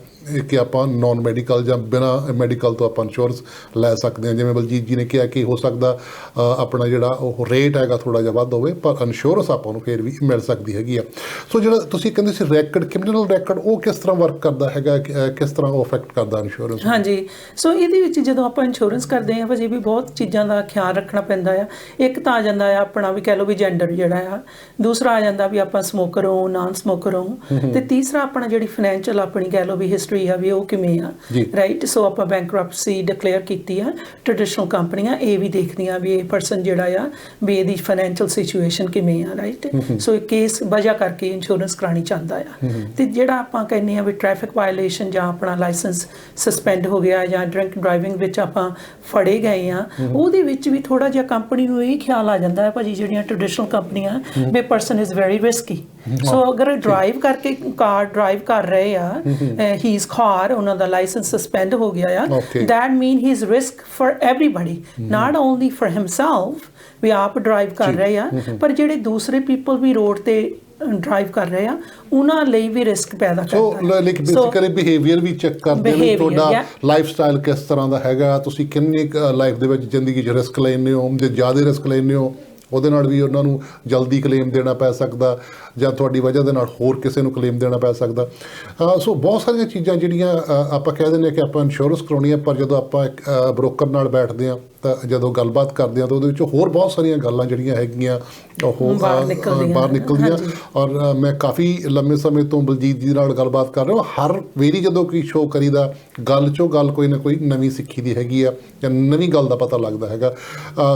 ਕਿ ਆਪਾਂ ਨਾਨ ਮੈਡੀਕਲ ਜਾਂ ਬਿਨਾਂ ਮੈਡੀਕਲ ਤੋਂ ਆਪਾਂ ਇੰਸ਼ੋਰੈਂਸ ਲੈ ਸਕਦੇ ਹਾਂ। ਜਿਵੇਂ ਬਲਜੀਤ ਜੀ ਨੇ ਕਿਹਾ ਕਿ ਹੋ ਸਕਦਾ ਆਪਣਾ ਜਿਹੜਾ ਉਹ ਰੇਟ ਹੈਗਾ ਥੋੜ੍ਹਾ ਜਿਹਾ ਵੱਧ ਹੋਵੇ, ਪਰ ਇੰਸ਼ੋਰੈਂਸ ਆਪਾਂ ਨੂੰ ਫਿਰ ਵੀ ਮਿਲ ਸਕਦੀ ਹੈਗੀ ਆ। ਸੋ ਜਿਹੜਾ ਤੁਸੀਂ ਕਹਿੰਦੇ ਸੀ ਰੈਕਡ, ਕ੍ਰਿਮੀਨਲ ਰੈਕਡ, ਉਹ ਕਿਸ ਤਰ੍ਹਾਂ ਵਰਕ ਕਰਦਾ ਹੈਗਾ? ਤਰੀਕਾ ਕਿਸ ਤਰ੍ਹਾਂ ਉਹ ਅਫੈਕਟ ਕਰਦਾ ਇੰਸ਼ੋਰੈਂਸ? ਹਾਂਜੀ, ਸੋ ਇਹਦੇ ਵਿੱਚ ਜਦੋਂ ਆਪਾਂ ਇੰਸ਼ੋਰੈਂਸ ਕਰਦੇ ਹਾਂ ਭਾਜੀ ਵੀ ਬਹੁਤ ਚੀਜ਼ਾਂ ਦਾ ਖਿਆਲ ਰੱਖਣਾ ਪੈਂਦਾ ਆ। ਇੱਕ ਤਾਂ ਆ ਜਾਂਦਾ ਆ ਆਪਣਾ ਵੀ ਕਹਿ ਲਓ ਵੀ ਜੈਂਡਰ ਜਿਹੜਾ ਆ, ਦੂਸਰਾ ਆ ਜਾਂਦਾ ਵੀ ਆਪਾਂ ਸਮੋਕਰ ਹੋ ਨਾਨ ਸਮੋਕਰ ਹੋ, ਤੇ ਤੀਸਰਾ ਆਪਣਾ ਜਿਹੜੀ ਫਾਈਨੈਂਸ਼ੀਅਲ ਆਪਣੀ ਕਹਿ ਲਓ ਵੀ ਹਿਸਟਰੀ ਆ ਵੀ ਉਹ ਕਿਵੇਂ ਆ, ਰਾਈਟ। ਸੋ ਆਪਾਂ ਬੈਂਕਰਪਸੀ ਡਿਕਲੇਅਰ ਕੀਤੀ ਆ, ਟ੍ਰੈਡੀਸ਼ਨਲ ਕੰਪਨੀਆਂ ਇਹ ਵੀ ਦੇਖਦੀਆਂ ਵੀ ਇਹ ਪਰਸਨ ਜਿਹੜਾ ਆ ਵੀ ਇਹਦੀ ਫਾਈਨੈਂਸ਼ੀਅਲ ਸਿਚੁਏਸ਼ਨ ਕਿਵੇਂ ਆ, ਰਾਈਟ। ਸੋ ਇਹ ਕੇਸ ਵਜ੍ਹਾ ਕਰਕੇ ਇੰਸ਼ੋਰੈਂਸ ਕਰਾਉਣੀ ਚਾਹੁੰਦਾ ਆ। ਤੇ ਜਿਹੜਾ ਆਪਾਂ ਕਹਿੰਦੇ ਆ ਵੀ ਟ੍ਰੈਫਿਕ ਵਾਇਲੇਸ਼ਨ ਜਾਂ ਆਪਣਾ ਲਾਇਸੈਂਸ ਸਸਪੈਂਡ ਹੋ ਗਿਆ ਜਾਂ ਡਰਿੰਕ ਡਰਾਈਵਿੰਗ ਵਿੱਚ ਆਪਾਂ ਫੜੇ ਗਏ ਆ, ਉਹਦੇ ਵਿੱਚ ਵੀ ਥੋੜਾ ਜਿਹਾ ਕੰਪਨੀ ਨੂੰ ਇਹ ਖਿਆਲ ਆ ਜਾਂਦਾ ਹੈ ਭਾਜੀ ਜਿਹੜੀਆਂ ਟ੍ਰੈਡੀਸ਼ਨਲ ਕੰਪਨੀਆਂ ਵੀ ਪਰਸਨ ਇਜ਼ ਵੈਰੀ ਰਿਸਕੀ। ਸੋ ਅਗਰ ਡਰਾਈਵ ਕਰਕੇ ਕਾਰ ਡਰਾਈਵ ਕਰ ਰਹੇ ਆ, ਹੀ ਇਜ਼ ਕਾਰ, ਉਹਨਾਂ ਦਾ ਲਾਇਸੈਂਸ ਸਸਪੈਂਡ ਹੋ ਗਿਆ ਆ, that mean he is risk for everybody, not only for himself ਵੀ ਆਪ ਡਰਾਈਵ ਕਰ ਰਹੇ ਆ, ਪਰ ਜਿਹੜੇ ਦੂਸਰੇ ਪੀਪਲ ਵੀ ਰੋਡ ਤੇ ਡਰਾਈਵ ਕਰ ਰਹੇ ਆ ਉਹਨਾਂ ਲਈ ਵੀ ਰਿਸਕ ਪੈਦਾ ਕਰਦਾ ਹੈ। ਸੋ ਲਾਈਕ ਬੇਸਿਕਲੀ ਬਿਹੇਵੀਅਰ ਵੀ ਚੈੱਕ ਕਰਦੇ ਨੇ, ਤੁਹਾਡਾ ਲਾਈਫ ਸਟਾਈਲ ਕਿਸ ਤਰ੍ਹਾਂ ਦਾ ਹੈਗਾ, ਤੁਸੀਂ ਕਿੰਨੀ ਲਾਈਫ ਦੇ ਵਿੱਚ ਜ਼ਿੰਦਗੀ 'ਚ ਰਿਸਕ ਲੈਂਦੇ ਹੋ, ਜੇ ਜ਼ਿਆਦਾ ਰਿਸਕ ਲੈਂਦੇ ਹੋ ਉਹਦੇ ਨਾਲ ਵੀ ਉਹਨਾਂ ਨੂੰ ਜਲਦੀ ਕਲੇਮ ਦੇਣਾ ਪੈ ਸਕਦਾ ਜਾਂ ਤੁਹਾਡੀ ਵਜ੍ਹਾ ਦੇ ਨਾਲ ਹੋਰ ਕਿਸੇ ਨੂੰ ਕਲੇਮ ਦੇਣਾ ਪੈ ਸਕਦਾ। ਸੋ ਬਹੁਤ ਸਾਰੀਆਂ ਚੀਜ਼ਾਂ ਜਿਹੜੀਆਂ ਆਪਾਂ ਕਹਿ ਦਿੰਦੇ ਹਾਂ ਕਿ ਆਪਾਂ ਇੰਸ਼ੋਰੈਂਸ ਕਰਾਉਣੀ ਹੈ, ਪਰ ਜਦੋਂ ਆਪਾਂ ਇੱਕ ਬ੍ਰੋਕਰ ਨਾਲ ਬੈਠਦੇ ਹਾਂ ਤਾਂ ਜਦੋਂ ਗੱਲਬਾਤ ਕਰਦੇ ਹਾਂ ਤਾਂ ਉਹਦੇ ਵਿੱਚੋਂ ਹੋਰ ਬਹੁਤ ਸਾਰੀਆਂ ਗੱਲਾਂ ਜਿਹੜੀਆਂ ਹੈਗੀਆਂ ਉਹ ਬਾਹਰ ਨਿਕਲਦੀਆਂ। ਔਰ ਮੈਂ ਕਾਫੀ ਲੰਮੇ ਸਮੇਂ ਤੋਂ ਬਲਜੀਤ ਜੀ ਨਾਲ ਗੱਲਬਾਤ ਕਰ ਰਿਹਾ, ਹਰ ਵੇਰੀ ਜਦੋਂ ਕੋਈ ਸ਼ੋਅ ਕਰੀਦਾ ਗੱਲ 'ਚੋਂ ਗੱਲ ਕੋਈ ਨਾ ਕੋਈ ਨਵੀਂ ਸਿੱਖੀ ਦੀ ਹੈਗੀ ਆ ਜਾਂ ਨਵੀਂ ਗੱਲ ਦਾ ਪਤਾ ਲੱਗਦਾ ਹੈਗਾ।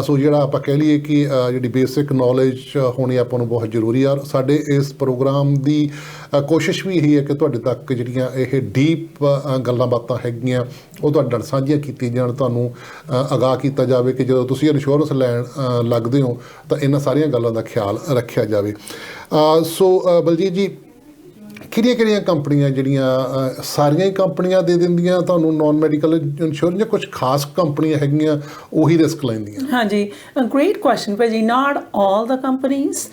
ਸੋ ਜਿਹੜਾ ਆਪਾਂ ਕਹਿ ਲਈਏ ਕਿ ਜਿਹੜੀ ਬੇਸਿਕ ਨੌਲੇਜ ਹੋਣੀ ਆਪਾਂ ਨੂੰ ਬਹੁਤ ਜ਼ਰੂਰੀ ਆ। ਸਾਡੇ ਇਸ ਪ੍ਰੋਗਰਾਮ ਦੀ ਕੋਸ਼ਿਸ਼ ਵੀ ਇਹੀ ਹੈ ਕਿ ਤੁਹਾਡੇ ਤੱਕ ਜਿਹੜੀਆਂ ਇਹ ਡੀਪ ਗੱਲਾਂ ਬਾਤਾਂ ਹੈਗੀਆਂ ਉਹ ਤੁਹਾਡੇ ਨਾਲ ਸਾਂਝੀਆਂ ਕੀਤੀਆਂ ਜਾਣ, ਤੁਹਾਨੂੰ ਅਗਾਹ ਕੀਤਾ ਜਾਵੇ ਕਿ ਜਦੋਂ ਤੁਸੀਂ ਇੰਸ਼ੋਰੈਂਸ ਲੈਣ ਲੱਗਦੇ ਹੋ ਤਾਂ ਇਹਨਾਂ ਸਾਰੀਆਂ ਗੱਲਾਂ ਦਾ ਖਿਆਲ ਰੱਖਿਆ ਜਾਵੇ। ਸੋ ਬਲਜੀਤ ਜੀ, ਕਿਹੜੀਆਂ ਕੰਪਨੀਆਂ ਜਿਹੜੀਆਂ ਸਾਰੀਆਂ ਹੀ ਕੰਪਨੀਆਂ ਦੇ ਦਿੰਦੀਆਂ ਤੁਹਾਨੂੰ ਨਾਨ ਮੈਡੀਕਲ ਇੰਸ਼ੋਰੈਂਸ, ਜਾਂ ਕੁਝ ਖਾਸ ਕੰਪਨੀਆਂ ਹੈਗੀਆਂ ਉਹੀ ਰਿਸਕ ਲੈਂਦੀਆਂ? ਹਾਂਜੀ, ਗ੍ਰੇਟ ਕੁਐਸਚਨ ਭਾਜੀ। ਨਾਟ ਆਲ ਦ companies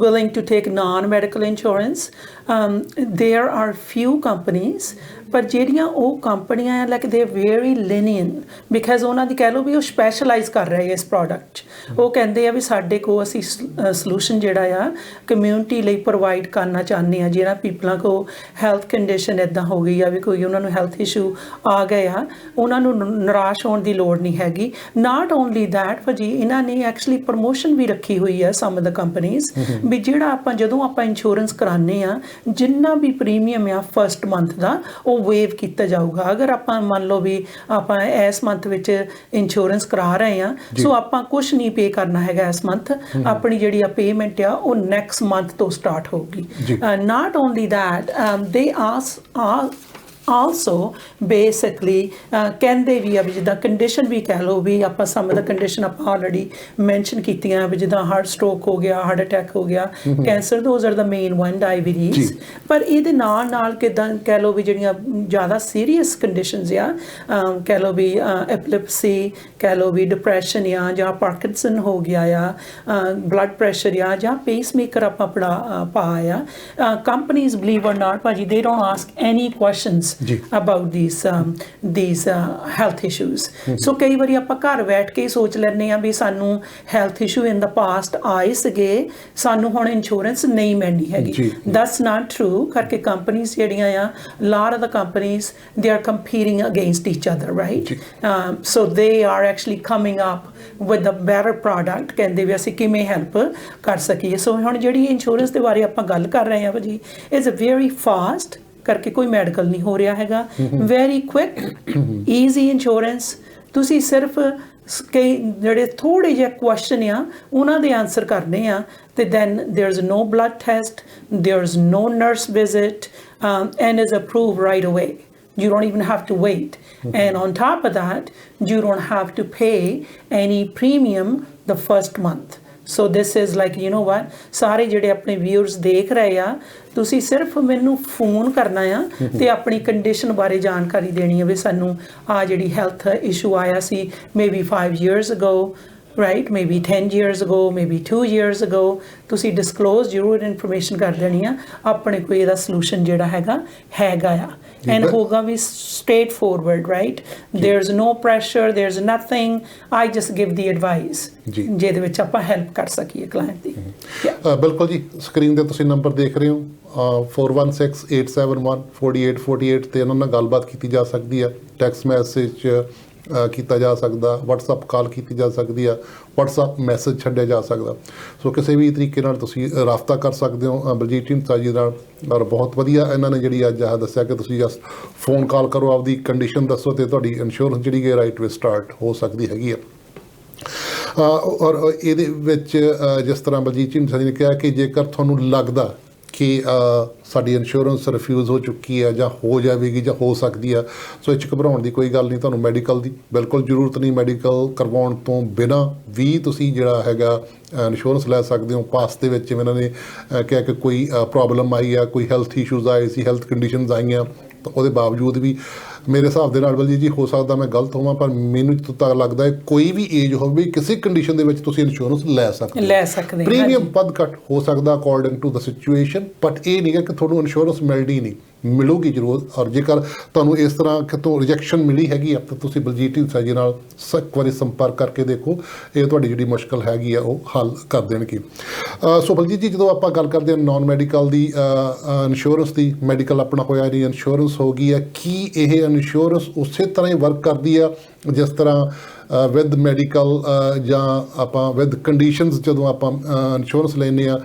willing to take non-medical insurance. There are few companies, ਪਰ ਜਿਹੜੀਆਂ ਉਹ ਕੰਪਨੀਆਂ ਆ ਲਾਈਕ ਦੇ ਵੈਰੀ lenient ਬਿਕਾਜ਼ ਉਹਨਾਂ ਦੀ ਕਹਿ ਲਓ ਵੀ ਉਹ ਸਪੈਸ਼ਲਾਈਜ਼ ਕਰ ਰਹੇ ਇਸ ਪ੍ਰੋਡਕਟ 'ਚ। ਉਹ ਕਹਿੰਦੇ ਆ ਵੀ ਸਾਡੇ ਕੋਲ ਅਸੀਂ ਸਲੂਸ਼ਨ ਜਿਹੜਾ ਆ ਕਮਿਊਨਿਟੀ ਲਈ ਪ੍ਰੋਵਾਈਡ ਕਰਨਾ ਚਾਹੁੰਦੇ ਆ, ਜਿਹੜਾ ਪੀਪਲਾਂ ਕੋਲ ਹੈਲਥ ਕੰਡੀਸ਼ਨ ਇੱਦਾਂ ਹੋ ਗਈ ਆ ਵੀ ਕੋਈ ਉਹਨਾਂ ਨੂੰ ਹੈਲਥ ਇਸ਼ੂ ਆ ਗਏ ਆ, ਉਹਨਾਂ ਨੂੰ ਨਿਰਾਸ਼ ਹੋਣ ਦੀ ਲੋੜ ਨਹੀਂ ਹੈਗੀ। ਨਾਟ ਓਨਲੀ ਦੈਟ ਭਾਜੀ, ਇਹਨਾਂ ਨੇ ਐਕਚੁਅਲੀ ਪ੍ਰਮੋਸ਼ਨ ਵੀ ਰੱਖੀ ਹੋਈ ਆ ਸਮ ਆਫ ਦ ਕੰਪਨੀਜ਼ ਵੀ ਜਿਹੜਾ ਜਦੋਂ ਆਪਾਂ ਇੰਸ਼ੋਰੈਂਸ ਕਰਾਉਂਦੇ ਆ ਜਿੰਨਾ ਵੀ ਪ੍ਰੀਮੀਅਮ ਆ ਫਸਟ ਮੰਥ ਦਾ ਉਹ ਵੇਵ ਕੀਤਾ ਜਾਊਗਾ। ਅਗਰ ਆਪਾਂ ਮੰਨ ਲਓ ਵੀ ਆਪਾਂ ਇਸ ਮੰਥ ਵਿੱਚ ਇੰਸ਼ੋਰੈਂਸ ਕਰਾ ਰਹੇ ਆ, ਸੋ ਆਪਾਂ ਕੁਝ ਨਹੀਂ ਪੇ ਕਰਨਾ ਹੈਗਾ ਇਸ ਮੰਥ, ਆਪਣੀ ਜਿਹੜੀ ਆ ਪੇਮੈਂਟ ਆ ਉਹ ਨੈਕਸਟ ਮੰਥ ਤੋਂ ਸਟਾਰਟ ਹੋਊਗੀ। ਨਾਟ ਓਨਲੀ ਦੈਟ, ਦੇ ਆਲਸੋ ਬੇਸਿਕਲੀ ਕਹਿੰਦੇ ਵੀ ਆ ਵੀ ਜਿੱਦਾਂ ਕੰਡੀਸ਼ਨ ਵੀ ਕਹਿ ਲਓ ਵੀ ਆਪਾਂ ਸਮ ਦਾ ਕੰਡੀਸ਼ਨ ਆਪਾਂ ਆਲਰੇਡੀ ਮੈਂਸ਼ਨ ਕੀਤੀਆਂ ਵੀ ਜਿੱਦਾਂ ਹਾਰਟ ਸਟ੍ਰੋਕ ਹੋ ਗਿਆ, ਹਾਰਟ ਅਟੈਕ ਹੋ ਗਿਆ, cancer, those are the main one, diabetes. ਪਰ ਇਹਦੇ ਨਾਲ ਕਿੱਦਾਂ ਕਹਿ ਲਓ ਵੀ ਜਿਹੜੀਆਂ ਜ਼ਿਆਦਾ ਸੀਰੀਅਸ ਕੰਡੀਸ਼ਨਸ ਆ, ਕਹਿ ਲਓ ਵੀ ਐਪਿਲੈਪਸੀ, ਕਹਿ ਲਓ ਵੀ ਡਿਪਰੈਸ਼ਨ ਆ, ਜਾਂ ਪਾਰਕਿੰਸਨ ਹੋ ਗਿਆ ਆ, ਬਲੱਡ ਪ੍ਰੈਸ਼ਰ ਆ, ਜਾਂ ਪੇਸਮੇਕਰ ਆਪਾਂ ਪਾ ਆ, ਕੰਪਨੀਜ਼ ਬਲੀਵ ਔਰ ਨਾਟ ਭਾਜੀ they don't ask any questions about these health issues. So ਕਈ ਵਾਰੀ ਆਪਾਂ ਘਰ ਬੈਠ ਕੇ ਸੋਚ ਲੈਂਦੇ ਆ ਵੀ ਸਾਨੂੰ ਹੈਲਥ ਇਸ਼ੂ ਇਨ ਦਾ ਪਾਸਟ ਆਏ ਸੀਗੇ, ਸਾਨੂੰ ਹੁਣ ਇੰਸ਼ੋਰੈਂਸ ਨਹੀਂ ਮਿਲਣੀ ਹੈਗੀ। that's not true ਕਰਕੇ ਕੰਪਨੀਜ਼ ਜਿਹੜੀਆਂ ਆ, lot of the companies they are competing against each other, right? So they are actually coming up with a better product, ਕਹਿੰਦੇ ਵੀ ਅਸੀਂ ਕਿਵੇਂ ਹੈਲਪ ਕਰ ਸਕੀਏ। ਸੋ ਹੁਣ ਜਿਹੜੀ ਇੰਸ਼ੋਰੈਂਸ ਦੇ ਬਾਰੇ ਆਪਾਂ ਗੱਲ ਕਰ ਰਹੇ ਹਾਂ ਭਾਜੀ, ਇਜ਼ ਅ ਵੈਰੀ ਫਾਸਟ ਕਰਕੇ ਕੋਈ ਮੈਡੀਕਲ ਨਹੀਂ ਹੋ ਰਿਹਾ ਹੈਗਾ, ਵੈਰੀ ਕੁਇਕ ਈਜ਼ੀ ਇੰਸ਼ੋਰੈਂਸ। ਤੁਸੀਂ ਸਿਰਫ ਕਈ ਜਿਹੜੇ ਥੋੜ੍ਹੇ ਜਿਹੇ ਕੁਐਸਚਨ ਆ ਉਹਨਾਂ ਦੇ ਆਨਸਰ ਕਰਨੇ ਆ, ਤੇ then there is no blood test, there is no nurse visit, and is approved right away. You don't even have to wait. And on top of that, you don't have to pay any premium the first month. So this is like, you know what, ਸਾਰੇ ਜਿਹੜੇ ਆਪਣੇ viewers ਦੇਖ ਰਹੇ ਆ, ਤੁਸੀਂ ਸਿਰਫ ਮੈਨੂੰ phone ਕਰਨਾ ਆ ਤੇ ਆਪਣੀ ਕੰਡੀਸ਼ਨ ਬਾਰੇ ਜਾਣਕਾਰੀ ਦੇਣੀ ਹੈ ਵੀ ਸਾਨੂੰ ਆ ਜਿਹੜੀ ਹੈਲਥ ਇਸ਼ੂ ਆਇਆ ਸੀ maybe 5 years ago, right, maybe 10 years ago, maybe 2 years ago, ਤੁਸੀਂ ਡਿਸਕਲੋਜ਼ ਜ਼ਰੂਰ ਇਨਫੋਰਮੇਸ਼ਨ ਕਰ ਦੇਣੀ ਆ, ਆਪਣੇ ਕੋਈ ਇਹਦਾ ਸੋਲੂਸ਼ਨ ਜਿਹੜਾ ਹੈਗਾ ਆ। ਐਂਡ ਹੋਗਾ ਵੀ straightforward, right? There's no pressure, there's nothing, I just give the advice ਜਿਹਦੇ ਵਿੱਚ ਆਪਾਂ ਹੈਲਪ ਕਰ ਸਕੀਏ ਕਲਾਇੰਟ ਦੀ। ਬਿਲਕੁਲ ਜੀ, ਸਕਰੀਨ ਤੇ ਤੁਸੀਂ ਨੰਬਰ ਦੇਖ ਰਹੇ ਹੋ 4168714848 ਤੇ ਇਹਨਾਂ ਨਾਲ ਗੱਲਬਾਤ ਕੀਤੀ ਜਾ ਸਕਦੀ ਹੈ। ਟੈਕਸਟ ਮੈਸੇਜ ਕੀਤਾ ਜਾ ਸਕਦਾ, WhatsApp ਕਾਲ ਕੀਤੀ ਜਾ ਸਕਦੀ ਆ, WhatsApp ਮੈਸੇਜ ਛੱਡਿਆ ਜਾ ਸਕਦਾ। ਸੋ ਕਿਸੇ ਵੀ ਤਰੀਕੇ ਨਾਲ ਤੁਸੀਂ ਰਾਬਤਾ ਕਰ ਸਕਦੇ ਹੋ ਬਲਜੀਤ ਢੀਂਡਸਾ ਜੀ ਨਾਲ। ਔਰ ਬਹੁਤ ਵਧੀਆ ਇਹਨਾਂ ਨੇ ਜਿਹੜੀ ਅੱਜ ਆਹ ਦੱਸਿਆ ਕਿ ਤੁਸੀਂ ਜਸਟ ਫੋਨ ਕਾਲ ਕਰੋ, ਆਪਦੀ ਕੰਡੀਸ਼ਨ ਦੱਸੋ ਅਤੇ ਤੁਹਾਡੀ ਇੰਸ਼ੋਰੈਂਸ ਜਿਹੜੀ ਕਿ ਰਾਈਟ ਵੇ ਸਟਾਰਟ ਹੋ ਸਕਦੀ ਹੈਗੀ ਆ। ਔਰ ਇਹਦੇ ਵਿੱਚ ਜਿਸ ਤਰ੍ਹਾਂ ਬਲਜੀਤ ਢੀਂਡਸਾ ਜੀ ਨੇ ਕਿਹਾ ਕਿ ਜੇਕਰ ਤੁਹਾਨੂੰ ਲੱਗਦਾ ਕਿ ਸਾਡੀ ਇੰਸ਼ੋਰੈਂਸ ਰਿਫਿਊਜ਼ ਹੋ ਚੁੱਕੀ ਹੈ ਜਾਂ ਹੋ ਜਾਵੇਗੀ ਜਾਂ ਹੋ ਸਕਦੀ ਆ, ਸੋ ਇਹ 'ਚ ਘਬਰਾਉਣ ਦੀ ਕੋਈ ਗੱਲ ਨਹੀਂ। ਤੁਹਾਨੂੰ ਮੈਡੀਕਲ ਦੀ ਬਿਲਕੁਲ ਜ਼ਰੂਰਤ ਨਹੀਂ। ਮੈਡੀਕਲ ਕਰਵਾਉਣ ਤੋਂ ਬਿਨਾਂ ਵੀ ਤੁਸੀਂ ਜਿਹੜਾ ਹੈਗਾ ਇੰਸ਼ੋਰੈਂਸ ਲੈ ਸਕਦੇ ਹੋ। ਪਾਸ ਦੇ ਵਿੱਚ ਇਹਨਾਂ ਨੇ ਕਿਹਾ ਕਿ ਕੋਈ ਪ੍ਰੋਬਲਮ ਆਈ ਆ, ਕੋਈ ਹੈਲਥ ਇਸ਼ੂਜ਼ ਆਏ ਸੀ, ਹੈਲਥ ਕੰਡੀਸ਼ਨਜ਼ ਆਈਆਂ, ਤਾਂ ਉਹਦੇ ਬਾਵਜੂਦ ਵੀ ਮੇਰੇ ਹਿਸਾਬ ਦੇ ਨਾਲ ਬਲਜੀਤ ਜੀ, ਹੋ ਸਕਦਾ ਮੈਂ ਗਲਤ ਹੋਵਾਂ, ਪਰ ਮੈਨੂੰ ਜਿੱਥੋਂ ਤੱਕ ਲੱਗਦਾ ਹੈ ਕੋਈ ਵੀ ਏਜ ਹੋਵੇ, ਕਿਸੇ ਕੰਡੀਸ਼ਨ ਦੇ ਵਿੱਚ ਤੁਸੀਂ ਇੰਸ਼ੋਰੈਂਸ ਲੈ ਸਕਦੇ। ਪ੍ਰੀਮੀਅਮ ਵੱਧ ਘੱਟ ਹੋ ਸਕਦਾ according to the situation, but ਇਹ ਨਹੀਂ ਹੈ ਕਿ ਤੁਹਾਨੂੰ ਇੰਸ਼ੋਰੈਂਸ ਮਿਲਣੀ ਨਹੀਂ, ਮਿਲੂਗੀ ਜ਼ਰੂਰ। ਔਰ ਜੇਕਰ ਤੁਹਾਨੂੰ ਇਸ ਤਰ੍ਹਾਂ ਕਿਤੋਂ ਰਿਜੈਕਸ਼ਨ ਮਿਲੀ ਹੈਗੀ ਆ ਤਾਂ ਤੁਸੀਂ ਬਲਜੀਤ ਢੀਂਡਸਾ ਜੀ ਨਾਲ ਇੱਕ ਵਾਰੀ ਸੰਪਰਕ ਕਰਕੇ ਦੇਖੋ, ਇਹ ਤੁਹਾਡੀ ਜਿਹੜੀ ਮੁਸ਼ਕਲ ਹੈਗੀ ਆ ਉਹ ਹੱਲ ਕਰ ਦੇਣਗੇ। ਸੋ ਬਲਜੀਤ ਜੀ, ਜਦੋਂ ਆਪਾਂ ਗੱਲ ਕਰਦੇ ਹਾਂ ਨਾਨ ਮੈਡੀਕਲ ਦੀ ਇੰਸ਼ੋਰੈਂਸ ਦੀ, ਮੈਡੀਕਲ ਆਪਣਾ ਹੋਇਆ ਨਹੀਂ, ਇੰਸ਼ੋਰੈਂਸ ਹੋ ਗਈ ਆ, ਕੀ ਇਹ ਇੰਸ਼ੋਰੈਂਸ ਉਸੇ ਤਰ੍ਹਾਂ ਹੀ ਵਰਕ ਕਰਦੀ ਆ ਜਿਸ ਤਰ੍ਹਾਂ ਵਿਦ ਮੈਡੀਕਲ ਜਾਂ ਆਪਾਂ ਵਿਦ ਕੰਡੀਸ਼ਨਸ ਜਦੋਂ ਆਪਾਂ ਇੰਸ਼ੋਰੈਂਸ ਲੈਂਦੇ ਹਾਂ?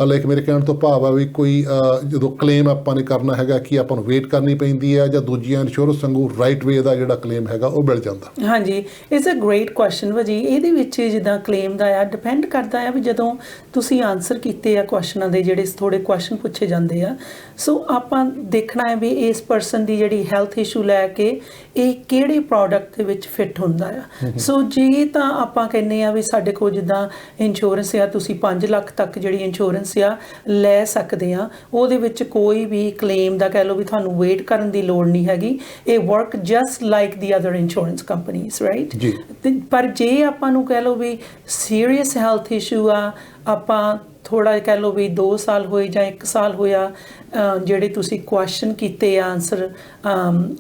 ਲਾਈਕ ਮੇਰੇ ਕਹਿਣ ਤੋਂ ਭਾਵ ਆ ਵੀ ਕੋਈ ਜਦੋਂ ਕਲੇਮ ਆਪਾਂ ਨੇ ਕਰਨਾ ਹੈਗਾ ਕਿ ਆਪਾਂ ਨੂੰ ਵੇਟ ਕਰਨੀ ਪੈਂਦੀ ਹੈ, ਜਾਂ ਦੂਜੀਆਂ ਇੰਸ਼ੋਰੈਂਸ ਵਾਂਗੂ ਰਾਈਟ ਵੇ ਦਾ ਜਿਹੜਾ ਕਲੇਮ ਹੈਗਾ ਉਹ ਮਿਲ ਜਾਂਦਾ? ਹਾਂਜੀ, ਇਟਸ ਅ ਗ੍ਰੇਟ ਕੁਐਸਚਨ ਭਾਜੀ। ਇਹਦੇ ਵਿੱਚ ਜਿੱਦਾਂ ਕਲੇਮ ਦਾ ਆ ਡਿਪੈਂਡ ਕਰਦਾ ਆ ਵੀ ਜਦੋਂ ਤੁਸੀਂ ਆਨਸਰ ਕੀਤੇ ਆ ਕੁਐਸਚਨਾਂ ਦੇ, ਜਿਹੜੇ ਥੋੜ੍ਹੇ ਕੁਐਸਚਨ ਪੁੱਛੇ ਜਾਂਦੇ ਆ, ਸੋ ਆਪਾਂ ਦੇਖਣਾ ਹੈ ਵੀ ਇਸ ਪਰਸਨ ਦੀ ਜਿਹੜੀ ਹੈਲਥ ਇਸ਼ੂ ਲੈ ਕੇ ਇਹ ਕਿਹੜੇ ਪ੍ਰੋਡਕਟ ਦੇ ਵਿੱਚ ਫਿੱਟ ਹੁੰਦਾ ਆ। ਸੋ ਜੇ ਤਾਂ ਆਪਾਂ ਕਹਿੰਦੇ ਆ ਵੀ ਸਾਡੇ ਕੋਲ ਜਿੱਦਾਂ ਇੰਸ਼ੋਰੈਂਸ ਆ, ਤੁਸੀਂ 5 ਲੱਖ ਤੱਕ ਜਿਹੜੀ ਇੰਸ਼ੋਰੈਂਸ ਆ ਲੈ ਸਕਦੇ ਆ, ਉਹਦੇ ਵਿੱਚ ਕੋਈ ਵੀ ਕਲੇਮ ਦਾ ਕਹਿ ਲਓ ਵੀ ਤੁਹਾਨੂੰ ਵੇਟ ਕਰਨ ਦੀ ਲੋੜ ਨਹੀਂ ਹੈਗੀ। ਇਹ work just like the other insurance companies, right? ਪਰ ਜੇ ਆਪਾਂ ਨੂੰ ਕਹਿ ਲਓ ਵੀ ਸੀਰੀਅਸ ਹੈਲਥ ਇਸ਼ੂ ਆ, ਆਪਾਂ ਥੋੜ੍ਹਾ ਕਹਿ ਲਓ ਵੀ 2 ਸਾਲ ਹੋਏ ਜਾਂ 1 ਸਾਲ ਹੋਇਆ, ਜਿਹੜੇ ਤੁਸੀਂ ਕੁਐਸਚਨ ਕੀਤੇ ਆ, ਆਨਸਰ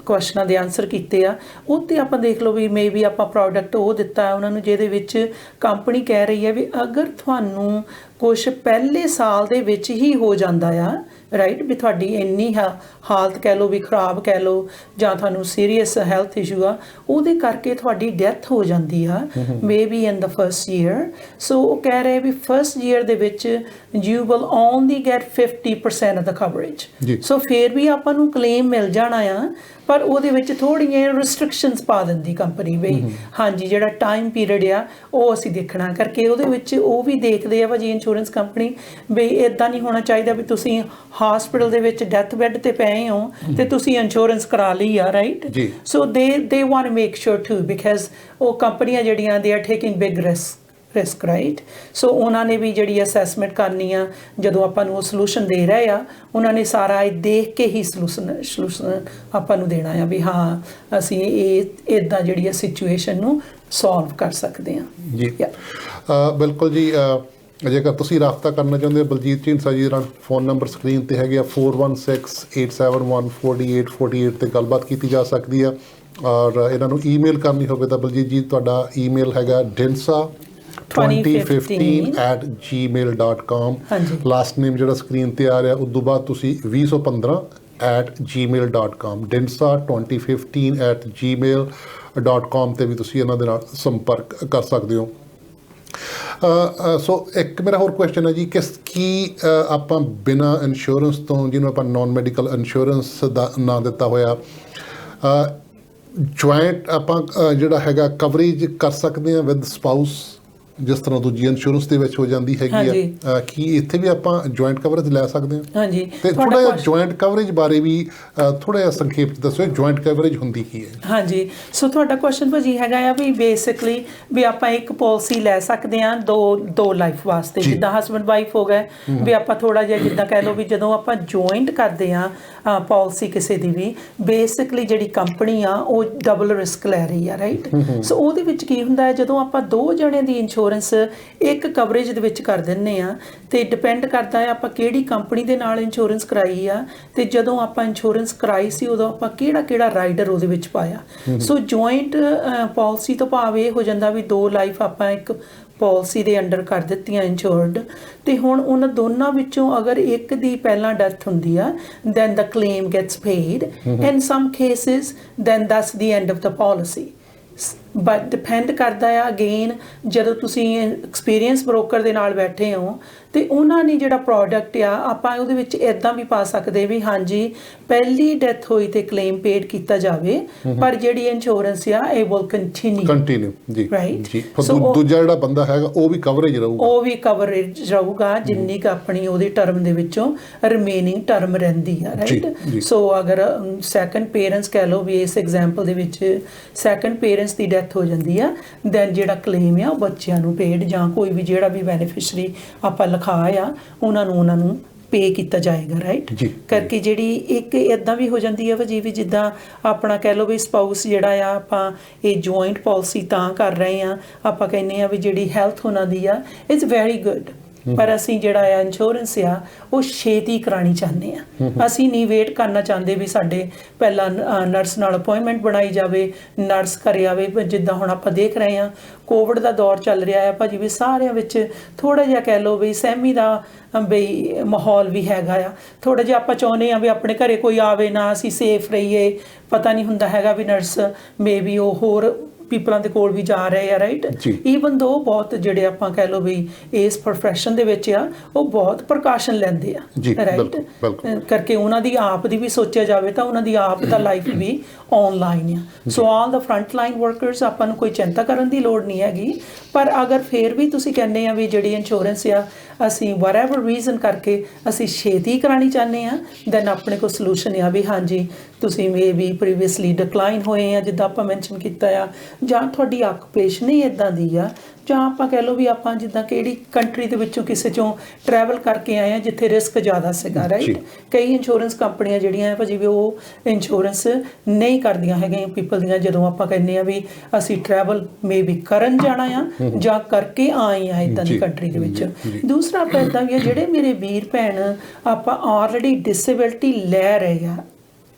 ਕੁਐਸਚਨਾਂ ਦੇ ਆਨਸਰ ਕੀਤੇ ਆ, ਉਹ 'ਤੇ ਆਪਾਂ ਦੇਖ ਲਓ ਵੀ ਮੇ ਵੀ ਆਪਾਂ ਪ੍ਰੋਡਕਟ ਉਹ ਦਿੱਤਾ ਉਹਨਾਂ ਨੂੰ ਜਿਹਦੇ ਵਿੱਚ ਕੰਪਨੀ ਕਹਿ ਰਹੀ ਹੈ ਵੀ ਅਗਰ ਤੁਹਾਨੂੰ ਕੁਛ ਪਹਿਲੇ ਸਾਲ ਦੇ ਵਿੱਚ ਹੀ ਹੋ ਜਾਂਦਾ ਆ, ਰਾਈਟ, ਵੀ ਤੁਹਾਡੀ ਇੰਨੀ ਹਾਲਤ ਕਹਿ ਲਓ ਵੀ ਖਰਾਬ ਕਹਿ ਲਓ, ਜਾਂ ਤੁਹਾਨੂੰ ਸੀਰੀਅਸ ਹੈਲਥ ਇਸ਼ੂ ਆ, ਉਹਦੇ ਕਰਕੇ ਤੁਹਾਡੀ ਡੈਥ ਹੋ ਜਾਂਦੀ ਆ may be in the first year. So ਉਹ ਕਹਿ ਰਹੇ ਵੀ ਫਸਟ ਈਅਰ ਦੇ ਵਿੱਚ you will only get 50% of the coverage. So ਫਿਰ ਵੀ ਆਪਾਂ ਨੂੰ ਕਲੇਮ ਮਿਲ ਜਾਣਾ ਆ, ਪਰ ਉਹਦੇ ਵਿੱਚ ਥੋੜ੍ਹੀਆਂ ਰਿਸਟ੍ਰਿਕਸ਼ਨਸ ਪਾ ਦਿੰਦੀ ਕੰਪਨੀ ਵੀ ਹਾਂਜੀ ਜਿਹੜਾ ਟਾਈਮ ਪੀਰੀਅਡ ਆ ਉਹ ਅਸੀਂ ਦੇਖਣਾ ਕਰਕੇ। ਉਹਦੇ ਵਿੱਚ ਉਹ ਵੀ ਦੇਖਦੇ ਆ ਭਾਜੀ ਇੰਸ਼ੋਰੈਂਸ ਕੰਪਨੀ ਵੀ ਇੱਦਾਂ ਨਹੀਂ ਹੋਣਾ ਚਾਹੀਦਾ ਵੀ ਤੁਸੀਂ ਹਸਪੀਟਲ ਦੇ ਵਿੱਚ ਡੈਥ ਬੈੱਡ ਤੇ ਪਏ ਹੋ ਤੇ ਤੁਸੀਂ ਇੰਸ਼ੋਰੈਂਸ ਕਰਾ ਲਈ ਆ, right? So they want to make sure to, because ਉਹ ਕੰਪਨੀਆਂ ਜਿਹੜੀਆਂ they are taking big risk, right? So ਉਹਨਾਂ ਨੇ ਵੀ ਜਿਹੜੀ ਅਸੈਸਮੈਂਟ ਕਰਨੀ ਆ, ਜਦੋਂ ਆਪਾਂ ਨੂੰ ਉਹ ਸੋਲੂਸ਼ਨ ਦੇ ਰਹੇ ਆ, ਉਹਨਾਂ ਨੇ ਸਾਰਾ ਇਹ ਦੇਖ ਕੇ ਹੀ ਸੋਲੂਸ਼ਨ ਆਪਾਂ ਨੂੰ ਦੇਣਾ ਆ ਵੀ ਹਾਂ ਅਸੀਂ ਇਹ ਇੱਦਾਂ ਜਿਹੜੀ ਆ ਸਿਚੁਏਸ਼ਨ ਨੂੰ ਸੋਲਵ ਕਰ ਸਕਦੇ ਹਾਂ ਜੀ। ਬਿਲਕੁਲ ਜੀ। ਜੇਕਰ ਤੁਸੀਂ ਰਾਬਤਾ ਕਰਨਾ ਚਾਹੁੰਦੇ ਹੋ ਬਲਜੀਤ ਢੀਂਡਸਾ ਜੀ ਨਾਲ, ਫੋਨ ਨੰਬਰ ਸਕਰੀਨ ਤੇ ਹੈਗੇ ਆ 4168714848 ਤੇ ਗੱਲਬਾਤ ਕੀਤੀ ਜਾ ਸਕਦੀ ਆ। ਔਰ ਇਹਨਾਂ ਨੂੰ ਈਮੇਲ ਕਰਨੀ ਹੋਵੇ ਤਾਂ ਬਲਜੀਤ ਜੀ ਤੁਹਾਡਾ ਈਮੇਲ ਹੈਗਾ dinsa2015@gmail.com। ਲਾਸਟ ਨੇਮ ਜਿਹੜਾ ਸਕਰੀਨ ਤੇ ਆ ਰਿਹਾ, ਉਸ ਤੋਂ ਬਾਅਦ ਤੁਸੀਂ 2015@gmail.com, dinsa2015@gmail.com ਤੇ ਵੀ ਤੁਸੀਂ ਇਹਨਾਂ ਦੇ ਨਾਲ ਸੰਪਰਕ ਕਰ ਸਕਦੇ ਹੋ। ਸੋ ਇੱਕ ਮੇਰਾ ਹੋਰ ਕੁਐਸਚਨ ਹੈ ਜੀ, ਕੀ ਆਪਾਂ ਬਿਨਾਂ ਇੰਸ਼ੋਰੈਂਸ ਤੋਂ, ਜਿਹਨੂੰ ਆਪਾਂ ਨਾਨ ਮੈਡੀਕਲ ਇੰਸ਼ੋਰੈਂਸ ਦਾ ਨਾਂ ਦਿੱਤਾ ਹੋਇਆ, ਜੁਆਇੰਟ ਆਪਾਂ ਜਿਹੜਾ ਹੈਗਾ ਕਵਰੇਜ ਕਰ ਸਕਦੇ ਹਾਂ ਵਿਦ ਸਪਾਊਸ, ਜਿਸ ਤਰ੍ਹਾਂ ਦੂਜੀ ਇੰਸ਼ੋਰੈਂਸ ਦੇ ਵਿੱਚ ਹੋ ਜਾਂਦੀ ਹੈਗੀ ਆ? ਕੀ ਇੱਥੇ ਵੀ ਆਪਾਂ ਜੁਆਇੰਟ ਕਵਰੇਜ ਲੈ ਸਕਦੇ ਹਾਂ? ਹਾਂਜੀ। ਤੇ ਥੋੜਾ ਜਿਹਾ ਜੁਆਇੰਟ ਕਵਰੇਜ ਬਾਰੇ ਵੀ ਥੋੜਾ ਜਿਹਾ ਸੰਖੇਪ ਦੱਸੋ, ਜੁਆਇੰਟ ਕਵਰੇਜ ਹੁੰਦੀ ਕੀ ਹੈ? ਹਾਂਜੀ, ਸੋ ਤੁਹਾਡਾ ਕੁਐਸਚਨ ਭਾਜੀ ਹੈਗਾ ਆ ਵੀ ਬੇਸਿਕਲੀ ਵੀ ਆਪਾਂ ਇੱਕ ਪਾਲਿਸੀ ਲੈ ਸਕਦੇ ਹਾਂ ਦੋ ਲਾਈਫ ਵਾਸਤੇ, ਜਿੱਦਾਂ ਹਸਬੈਂਡ ਵਾਈਫ ਹੋ ਗਏ ਵੀ ਆਪਾਂ ਥੋੜਾ ਜਿਹਾ ਜਿੱਦਾਂ ਕਹਿ ਲਓ ਵੀ ਜਦੋਂ ਆਪਾਂ ਜੁਆਇੰਟ ਕਰਦੇ ਹਾਂ ਪਾਲਿਸੀ ਕਿਸੇ ਦੀ ਵੀ, ਬੇਸਿਕਲੀ ਜਿਹੜੀ ਕੰਪਨੀ ਆ ਉਹ ਡਬਲ ਰਿਸਕ ਲੈ ਰਹੀ ਆ, ਰਾਈਟ? ਸੋ ਉਹਦੇ ਵਿੱਚ ਕੀ ਹੁੰਦਾ ਹੈ, ਜਦੋਂ ਆਪਾਂ 2 ਜਣੇ ਦੀ ਇੰਸ਼ੋਰੈਂਸ ਇੱਕ ਕਵਰੇਜ ਦੇ ਵਿੱਚ ਕਰ ਦਿੰਦੇ ਆ, ਤੇ ਡਿਪੈਂਡ ਕਰਦਾ ਹੈ ਆਪਾਂ ਕਿਹੜੀ ਕੰਪਨੀ ਦੇ ਨਾਲ ਇੰਸ਼ੋਰੈਂਸ ਕਰਾਈ ਆ, ਤੇ ਜਦੋਂ ਆਪਾਂ ਇੰਸ਼ੋਰੈਂਸ ਕਰਾਈ ਸੀ ਉਦੋਂ ਆਪਾਂ ਕਿਹੜਾ ਰਾਈਡਰ ਉਹਦੇ ਵਿੱਚ ਪਾਇਆ। ਸੋ ਜੁਆਇੰਟ ਪਾਲਿਸੀ ਤੋਂ ਭਾਵ ਇਹ ਹੋ ਜਾਂਦਾ ਵੀ 2 ਲਾਈਫ ਆਪਾਂ ਇੱਕ ਪਾਲਿਸੀ ਦੇ ਅੰਡਰ ਕਰ ਦਿੱਤੀਆਂ ਇੰਸ਼ੋਰਡ, ਤੇ ਹੁਣ ਉਹਨਾਂ ਦੋਨਾਂ ਵਿੱਚੋਂ ਅਗਰ ਇੱਕ ਦੀ ਪਹਿਲਾਂ ਡੈਥ ਹੁੰਦੀ ਆ then the claim gets paid. In some cases then that's the end of the policy. But depend ਕਰਦਾ ਆ ਅਗੇਨ, ਜਦੋਂ ਤੁਸੀਂ ਐਕਸਪੀਰੀਅੰਸ ਬ੍ਰੋਕਰ ਦੇ ਨਾਲ ਬੈਠੇ ਹੋ ਤੇ ਉਹਨਾਂ ਨੇ ਜਿਹੜਾ ਪ੍ਰੋਡਕਟ ਆ ਆਪਾਂ ਉਹਦੇ ਵਿੱਚ ਇਦਾਂ ਵੀ ਪਾ ਸਕਦੇ ਵੀ ਹਾਂਜੀ ਪਹਿਲੀ ਡੈਥ ਹੋਈ ਤੇ ਕਲੇਮ ਪੇਡ ਕੀਤਾ ਜਾਵੇ, ਪਰ ਜਿਹੜੀ ਇੰਸ਼ੋਰੈਂਸ ਆ ਇਹ ਵਿਲ ਕੰਟੀਨਿਊ ਜੀ ਜੀ। ਦੂਜਾ ਜਿਹੜਾ ਬੰਦਾ ਹੈਗਾ ਉਹ ਵੀ ਕਵਰੇਜ ਰਹੂਗਾ, ਉਹ ਵੀ ਕਵਰੇਜ ਰਹੂਗਾ ਜਿੰਨੀ ਕੁ ਆਪਣੀ ਉਹਦੀ ਟਰਮ ਦੇ ਵਿੱਚੋਂ ਰਿਮੇਨਿੰਗ ਟਰਮ ਰਹਿੰਦੀ ਆ, ਰਾਈਟ। ਸੋ ਅਗਰ ਸੈਕੰਡ ਪੇਰੈਂਟਸ ਕਹਿ ਲਓ ਵੀ ਇਸ ਐਗਜ਼ਾਮਪਲ ਦੇ ਵਿੱਚ ਸੈਕੰਡ ਪੇਰੈਂਟਸ ਦੀ ਡੈਥ ਹੋ ਜਾਂਦੀ ਆ, ਦੈਨ ਜਿਹੜਾ ਕਲੇਮ ਆ ਉਹ ਬੱਚਿਆਂ ਨੂੰ ਪੇਡ ਜਾਂ ਕੋਈ ਵੀ ਜਿਹੜਾ ਵੀ ਬੈਨੀਫਿਸ਼ਰੀ ਆਪਾਂ ਲਿਖਾ ਆ ਉਹਨਾਂ ਨੂੰ ਪੇ ਕੀਤਾ ਜਾਏਗਾ, ਰਾਈਟ। ਕਰਕੇ ਜਿਹੜੀ ਇੱਕ ਇਦਾਂ ਵੀ ਹੋ ਜਾਂਦੀ ਹੈ ਜੀ ਵੀ ਜਿੱਦਾਂ ਆਪਣਾ ਕਹਿ ਲਓ ਵੀ ਸਪਾਊਸ ਜਿਹੜਾ ਆ ਆਪਾਂ ਇਹ ਜੁਆਇੰਟ ਪਾਲਿਸੀ ਤਾਂ ਕਰ ਰਹੇ ਆ, ਆਪਾਂ ਕਹਿੰਦੇ ਆ ਵੀ ਜਿਹੜੀ ਹੈਲਥ ਉਹਨਾਂ ਦੀ ਆ ਇਟਸ ਵੈਰੀ ਗੁੱਡ, ਪਰ ਅਸੀਂ ਜਿਹੜਾ ਆ ਇੰਸ਼ੋਰੈਂਸ ਆ ਉਹ ਛੇਤੀ ਕਰਾਉਣੀ ਚਾਹੁੰਦੇ ਆ। ਅਸੀਂ ਨਹੀਂ ਵੇਟ ਕਰਨਾ ਚਾਹੁੰਦੇ ਵੀ ਸਾਡੇ ਪਹਿਲਾਂ ਨਰਸ ਨਾਲ ਅਪਾਇੰਟਮੈਂਟ ਬਣਾਈ ਜਾਵੇ, ਨਰਸ ਘਰੇ ਆਵੇ। ਜਿੱਦਾਂ ਹੁਣ ਆਪਾਂ ਦੇਖ ਰਹੇ ਹਾਂ ਕੋਵਿਡ ਦਾ ਦੌਰ ਚੱਲ ਰਿਹਾ ਆ ਭਾਜੀ, ਵੀ ਸਾਰਿਆਂ ਵਿੱਚ ਥੋੜ੍ਹਾ ਜਿਹਾ ਕਹਿ ਲਓ ਵੀ ਸਹਿਮੀ ਦਾ ਬਈ ਮਾਹੌਲ ਵੀ ਹੈਗਾ ਆ। ਥੋੜ੍ਹਾ ਜਿਹਾ ਆਪਾਂ ਚਾਹੁੰਦੇ ਹਾਂ ਵੀ ਆਪਣੇ ਘਰੇ ਕੋਈ ਆਵੇ ਨਾ, ਅਸੀਂ ਸੇਫ ਰਹੀਏ। ਪਤਾ ਨਹੀਂ ਹੁੰਦਾ ਹੈਗਾ ਵੀ ਨਰਸ ਮੇ ਵੀ ਉਹ ਹੋਰ ਪੀਪਲਾਂ ਦੇ ਕੋਲ ਵੀ ਜਾ ਰਹੇ ਆ, ਰਾਈਟ। ਈਵਨ ਦੋ ਬਹੁਤ ਜਿਹੜੇ ਆਪਾਂ ਕਹਿ ਲਓ ਵੀ ਇਸ ਪ੍ਰੋਫੈਸ਼ਨ ਦੇ ਵਿੱਚ ਆ ਉਹ ਬਹੁਤ ਪ੍ਰੀਕਾਸ਼ਨ ਲੈਂਦੇ ਆ, ਰਾਈਟ। ਕਰਕੇ ਉਹਨਾਂ ਦੀ ਆਪ ਦੀ ਵੀ ਸੋਚਿਆ ਜਾਵੇ ਤਾਂ ਉਹਨਾਂ ਦੀ ਆਪ ਦਾ ਲਾਈਫ ਵੀ ਆਨਲਾਈਨ ਆ। ਸੋ ਆਲ ਦਾ ਫਰੰਟ ਲਾਈਨ ਵਰਕਰਸ ਆਪਾਂ ਨੂੰ ਕੋਈ ਚਿੰਤਾ ਕਰਨ ਦੀ ਲੋੜ ਨਹੀਂ ਹੈਗੀ, ਪਰ ਅਗਰ ਫਿਰ ਵੀ ਤੁਸੀਂ ਕਹਿੰਦੇ ਆ ਵੀ ਜਿਹੜੀ ਇੰਸ਼ੋਰੈਂਸ ਆ ਅਸੀਂ ਵਟਐਵਰ ਰੀਜ਼ਨ ਕਰਕੇ ਅਸੀਂ ਛੇਤੀ ਕਰਾਉਣੀ ਚਾਹੁੰਦੇ ਆ, ਦੈਨ ਆਪਣੇ ਕੋਲ ਸੋਲੂਸ਼ਨ ਆ ਵੀ ਹਾਂਜੀ ਤੁਸੀਂ ਮੇ ਵੀ ਪ੍ਰੀਵੀਅਸਲੀ ਡਿਕਲਾਈਨ ਹੋਏ ਆ ਜਿੱਦਾਂ ਆਪਾਂ ਮੈਂਸ਼ਨ ਕੀਤਾ ਆ, ਜਾਂ ਤੁਹਾਡੀ ਆਕੂਪੇਸ਼ਨ ਹੀ ਇੱਦਾਂ ਦੀ ਆ, ਜਾਂ ਆਪਾਂ ਕਹਿ ਲਓ ਵੀ ਆਪਾਂ ਜਿੱਦਾਂ ਕਿਹੜੀ ਕੰਟਰੀ ਦੇ ਵਿੱਚੋਂ ਕਿਸੇ ਚੋਂ ਟਰੈਵਲ ਕਰਕੇ ਆਏ ਆ ਜਿੱਥੇ ਰਿਸਕ ਜ਼ਿਆਦਾ ਸੀਗਾ, ਰਾਈਟ। ਕਈ ਇੰਸ਼ੋਰੈਂਸ ਕੰਪਨੀਆਂ ਜਿਹੜੀਆਂ ਹੈ ਭਾਜੀ ਵੀ ਉਹ ਇੰਸ਼ੋਰੈਂਸ ਨਹੀਂ ਕਰਦੀਆਂ ਹੈਗੀਆਂ ਪੀਪਲ ਦੀਆਂ, ਜਦੋਂ ਆਪਾਂ ਕਹਿੰਦੇ ਆ ਵੀ ਅਸੀਂ ਟਰੈਵਲ ਮੇ ਵੀ ਕਰਨ ਜਾਣਾ ਆ ਜਾਂ ਕਰਕੇ ਆਏ ਆ ਇੱਦਾਂ ਦੀ ਕੰਟਰੀ ਦੇ ਵਿੱਚ। ਦੂਸਰਾ ਆਪਾਂ ਇੱਦਾਂ ਵੀ ਆ ਜਿਹੜੇ ਮੇਰੇ ਵੀਰ ਭੈਣ ਆਪਾਂ ਆਲਰੇਡੀ ਡਿਸੇਬਿਲਟੀ ਲੈ ਰਹੇ ਆ,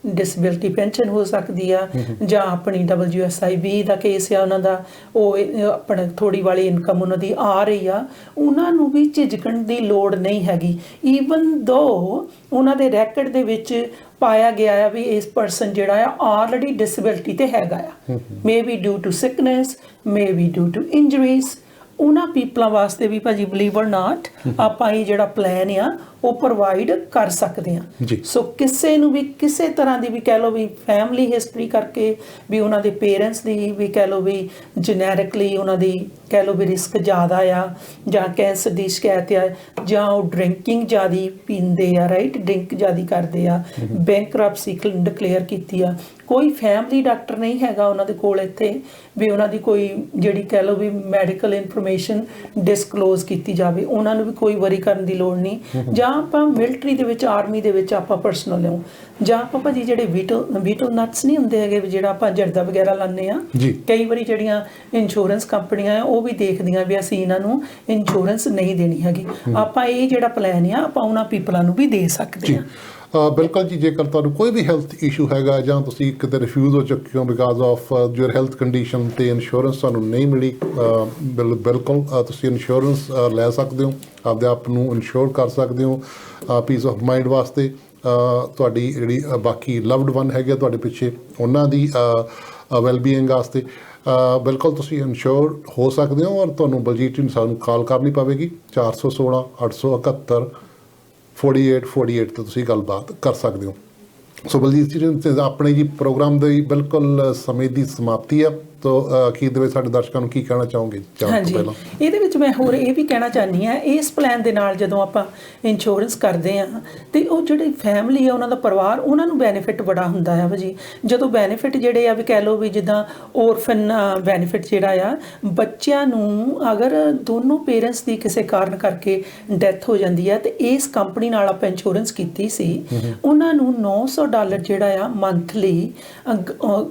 ਡਿਸੇਬਿਲਟੀ ਪੈਨਸ਼ਨ ਹੋ ਸਕਦੀ ਆ ਜਾਂ ਆਪਣੀ WSIB ਦਾ ਕੇਸ ਆ ਉਹਨਾਂ ਦਾ, ਉਹ ਆਪਣਾ ਥੋੜੀ ਵਾਲੀ ਇਨਕਮ ਉਹਨਾਂ ਦੀ ਆ ਰਹੀ ਆ, ਉਹਨਾਂ ਨੂੰ ਵੀ ਝਿਜਕਣ ਦੀ ਲੋੜ ਨਹੀਂ ਹੈਗੀ। ਈਵਨ ਦੋ ਉਹਨਾਂ ਦੇ ਰੈਕਡ ਦੇ ਵਿੱਚ ਪਾਇਆ ਗਿਆ ਆ ਵੀ ਇਸ ਪਰਸਨ ਜਿਹੜਾ ਆ ਆਲਰੇਡੀ ਡਿਸੇਬਿਲਟੀ ਤੇ ਹੈਗਾ ਆ, may be due to sickness, may be due to injuries. ਉਹਨਾਂ ਪੀਪਲਾਂ ਵਾਸਤੇ ਵੀ ਭਾਜੀ ਬਲੀਵ ਔਰ ਨਾਟ ਆਪਾਂ ਇਹ ਜਿਹੜਾ ਪਲਾਨ ਆ ਉਹ ਪ੍ਰੋਵਾਈਡ ਕਰ ਸਕਦੇ ਹਾਂ। ਸੋ ਕਿਸੇ ਨੂੰ ਵੀ ਕਿਸੇ ਤਰ੍ਹਾਂ ਦੀ ਵੀ ਕਹਿ ਲਓ ਵੀ ਫੈਮਿਲੀ ਹਿਸਟਰੀ ਕਰਕੇ ਵੀ ਉਹਨਾਂ ਦੇ ਪੇਰੈਂਟਸ ਦੀ ਵੀ ਕਹਿ ਲਓ ਵੀ ਜੈਨੇਰਿਕਲੀ ਉਹਨਾਂ ਦੀ ਕਹਿ ਲਓ ਵੀ ਰਿਸਕ ਜ਼ਿਆਦਾ ਆ, ਜਾਂ ਕੈਂਸਰ ਦੀ ਸ਼ਿਕਾਇਤ ਆ, ਜਾਂ ਉਹ ਡਰਿੰਕਿੰਗ ਜ਼ਿਆਦਾ ਪੀਂਦੇ ਆ, ਰਾਈਟ, ਡਰਿੰਕ ਜ਼ਿਆਦਾ ਕਰਦੇ ਆ, ਬੈਂਕਰਪਸੀ ਡਿਕਲੇਅਰ ਕੀਤੀ ਆ, ਕੋਈ ਫੈਮਿਲੀ ਡਾਕਟਰ ਨਹੀਂ ਹੈਗਾ ਉਹਨਾਂ ਦੇ ਕੋਲ ਇੱਥੇ ਵੀ ਉਹਨਾਂ ਦੀ ਕੋਈ ਜਿਹੜੀ ਕਹਿ ਲਓ ਵੀ ਮੈਡੀਕਲ ਇਨਫੋਰਮੇਸ਼ਨ ਡਿਸਕਲੋਜ਼ ਕੀਤੀ ਜਾਵੇ, ਉਹਨਾਂ ਨੂੰ ਵੀ ਕੋਈ ਵਰੀ ਕਰਨ ਦੀ ਲੋੜ ਨਹੀਂ। ਜਾਂ ਆਪਾਂ ਮਿਲਟਰੀ ਦੇ ਵਿੱਚ, ਆਰਮੀ ਦੇ ਵਿੱਚ ਆਪਾਂ ਪਰਸਨਲ ਲਿਓ, ਜਾਂ ਆਪਾਂ ਭਾਜੀ ਜਿਹੜੇ ਵੀਟੋ ਨਟਸ ਨਹੀਂ ਹੁੰਦੇ ਹੈਗੇ ਜਿਹੜਾ ਆਪਾਂ ਜਰਦਾ ਵਗੈਰਾ ਲਾਉਂਦੇ ਆ, ਕਈ ਵਾਰੀ ਜਿਹੜੀਆਂ ਇੰਸ਼ੋਰੈਂਸ ਕੰਪਨੀਆਂ ਆ ਉਹ ਵੀ ਦੇਖਦੀਆਂ ਵੀ ਅਸੀਂ ਇਹਨਾਂ ਨੂੰ ਇੰਸ਼ੋਰੈਂਸ ਨਹੀਂ ਦੇਣੀ ਹੈਗੀ, ਆਪਾਂ ਇਹ ਜਿਹੜਾ ਪਲਾਨ ਆ ਆਪਾਂ ਉਹਨਾਂ ਪੀਪਲਾਂ ਨੂੰ ਵੀ ਦੇ ਸਕਦੇ ਹਾਂ। ਬਿਲਕੁਲ ਜੀ। ਜੇਕਰ ਤੁਹਾਨੂੰ ਕੋਈ ਵੀ ਹੈਲਥ ਇਸ਼ੂ ਹੈਗਾ ਜਾਂ ਤੁਸੀਂ ਕਿਤੇ ਰਿਫਿਊਜ਼ ਹੋ ਚੁੱਕੇ ਹੋ because of your health condition ਤੇ ਇੰਸ਼ੋਰੈਂਸ ਤੁਹਾਨੂੰ ਨਹੀਂ ਮਿਲੀ, ਬਿਲਕੁਲ ਤੁਸੀਂ ਇੰਸ਼ੋਰੈਂਸ ਲੈ ਸਕਦੇ ਹੋ, ਆਪਦੇ ਆਪ ਨੂੰ ਇੰਸ਼ੋਰ ਕਰ ਸਕਦੇ ਹੋ ਪੀਸ ਆਫ ਮਾਈਂਡ ਵਾਸਤੇ। ਤੁਹਾਡੀ ਜਿਹੜੀ ਬਾਕੀ ਲਵਡ ਵਨ ਹੈਗੇ ਤੁਹਾਡੇ ਪਿੱਛੇ ਉਹਨਾਂ ਦੀ ਵੈਲਬੀਇੰਗ ਵਾਸਤੇ ਬਿਲਕੁਲ ਤੁਸੀਂ ਇੰਸ਼ੋਰ ਹੋ ਸਕਦੇ ਹੋ। ਔਰ ਤੁਹਾਨੂੰ ਬਲਜੀਤ ਜੀ ਸਾਨੂੰ ਕਾਲ ਕਰਨੀ ਪਵੇਗੀ 416 871 4848 ਤੇ ਤੁਸੀਂ ਗੱਲਬਾਤ ਕਰ ਸਕਦੇ ਹੋ। ਸੋ ਬਲਜੀਤ ਜੀ ਆਪਣੇ ਜੀ ਪ੍ਰੋਗਰਾਮ ਦੇ ਬਿਲਕੁਲ ਸਮੇਂ ਦੀ ਸਮਾਪਤੀ ਆ, ਤੋ ਅਖੀਰ ਦੇ ਵਿੱਚ ਸਾਡੇ ਦਰਸ਼ਕਾਂ ਨੂੰ ਕੀ ਕਹਿਣਾ ਚਾਹੋਗੇ? ਹਾਂਜੀ, ਇਹਦੇ ਵਿੱਚ ਮੈਂ ਹੋਰ ਇਹ ਵੀ ਕਹਿਣਾ ਚਾਹੁੰਦੀ ਹਾਂ, ਇਸ ਪਲਾਨ ਦੇ ਨਾਲ ਜਦੋਂ ਆਪਾਂ ਇੰਸ਼ੋਰੈਂਸ ਕਰਦੇ ਹਾਂ ਤੇ ਉਹ ਜਿਹੜੀ ਫੈਮਿਲੀ ਆ ਉਹਨਾਂ ਦਾ ਪਰਿਵਾਰ ਉਹਨਾਂ ਨੂੰ ਬੈਨੀਫਿਟ ਬੜਾ ਹੁੰਦਾ ਆ ਭਾਜੀ। ਜਦੋਂ ਬੈਨੀਫਿਟ ਜਿਹੜੇ ਆ ਵੀ ਕਹਿ ਲਓ ਵੀ ਜਿੱਦਾਂ ਔਰਫਨ ਬੈਨੀਫਿਟ ਜਿਹੜਾ ਆ, ਬੱਚਿਆਂ ਨੂੰ ਅਗਰ ਦੋਨੋਂ ਪੇਰੈਂਟਸ ਦੀ ਕਿਸੇ ਕਾਰਨ ਕਰਕੇ ਡੈਥ ਹੋ ਜਾਂਦੀ ਆ ਤੇ ਇਸ ਕੰਪਨੀ ਨਾਲ ਆਪਾਂ ਇੰਸ਼ੋਰੈਂਸ ਕੀਤੀ ਸੀ, ਉਹਨਾਂ ਨੂੰ $900 $800 ਜਿਹੜਾ ਆ ਮੰਥਲੀ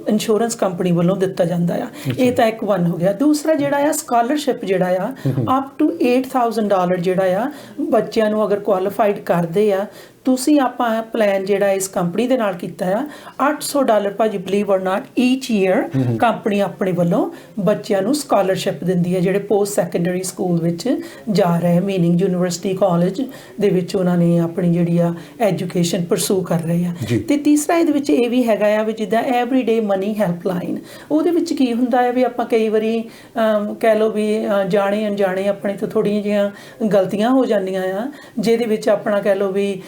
ਇੰਸ਼ੋਰੈਂਸ ਕੰਪਨੀ ਵੱਲੋਂ ਦਿੱਤਾ ਜਾਂਦਾ ਆ। ਇਹ ਤਾਂ ਇੱਕ ਵਨ ਹੋ ਗਿਆ। ਦੂਸਰਾ ਜਿਹੜਾ ਆ ਸਕਾਲਰਸ਼ਿਪ ਜਿਹੜਾ ਆ ਅਪ ਟੂ $8,000 ਜਿਹੜਾ ਆ ਬੱਚਿਆਂ ਨੂੰ ਅਗਰ ਕੁਆਲੀਫਾਈਡ ਕਰਦੇ ਆ ਤੁਸੀਂ ਆਪਾਂ ਪਲਾਨ ਜਿਹੜਾ ਇਸ ਕੰਪਨੀ ਦੇ ਨਾਲ ਕੀਤਾ ਆ $800 ਭਾਜੀ believe or not each year company ਆਪਣੇ ਵੱਲੋਂ ਬੱਚਿਆਂ ਨੂੰ ਸਕਾਲਰਸ਼ਿਪ ਦਿੰਦੀ ਹੈ ਜਿਹੜੇ ਪੋਸਟ ਸੈਕੰਡਰੀ ਸਕੂਲ ਵਿੱਚ ਜਾ ਰਹੇ ਮੀਨਿੰਗ ਯੂਨੀਵਰਸਿਟੀ ਕਾਲਜ ਦੇ ਵਿੱਚ ਉਹਨਾਂ ਨੇ ਆਪਣੀ ਜਿਹੜੀ ਆ ਐਜੂਕੇਸ਼ਨ ਪਰਸੂ ਕਰ ਰਹੇ ਆ। ਤੇ ਤੀਸਰਾ ਇਹਦੇ ਵਿੱਚ ਇਹ ਵੀ ਹੈਗਾ ਆ ਵੀ ਜਿੱਦਾਂ ਐਵਰੀਡੇ ਮਨੀ ਹੈਲਪਲਾਈਨ ਉਹਦੇ ਵਿੱਚ ਕੀ ਹੁੰਦਾ ਹੈ ਵੀ ਆਪਾਂ ਕਈ ਵਾਰੀ ਕਹਿ ਲਓ ਵੀ ਜਾਣੇ ਅਣਜਾਣੇ ਆਪਣੇ ਤੋਂ ਥੋੜ੍ਹੀਆਂ ਜਿਹੀਆਂ ਗਲਤੀਆਂ ਹੋ ਜਾਂਦੀਆਂ ਆ ਜਿਹਦੇ ਵਿੱਚ ਆਪਣਾ ਕਹਿ ਲਓ ਵੀ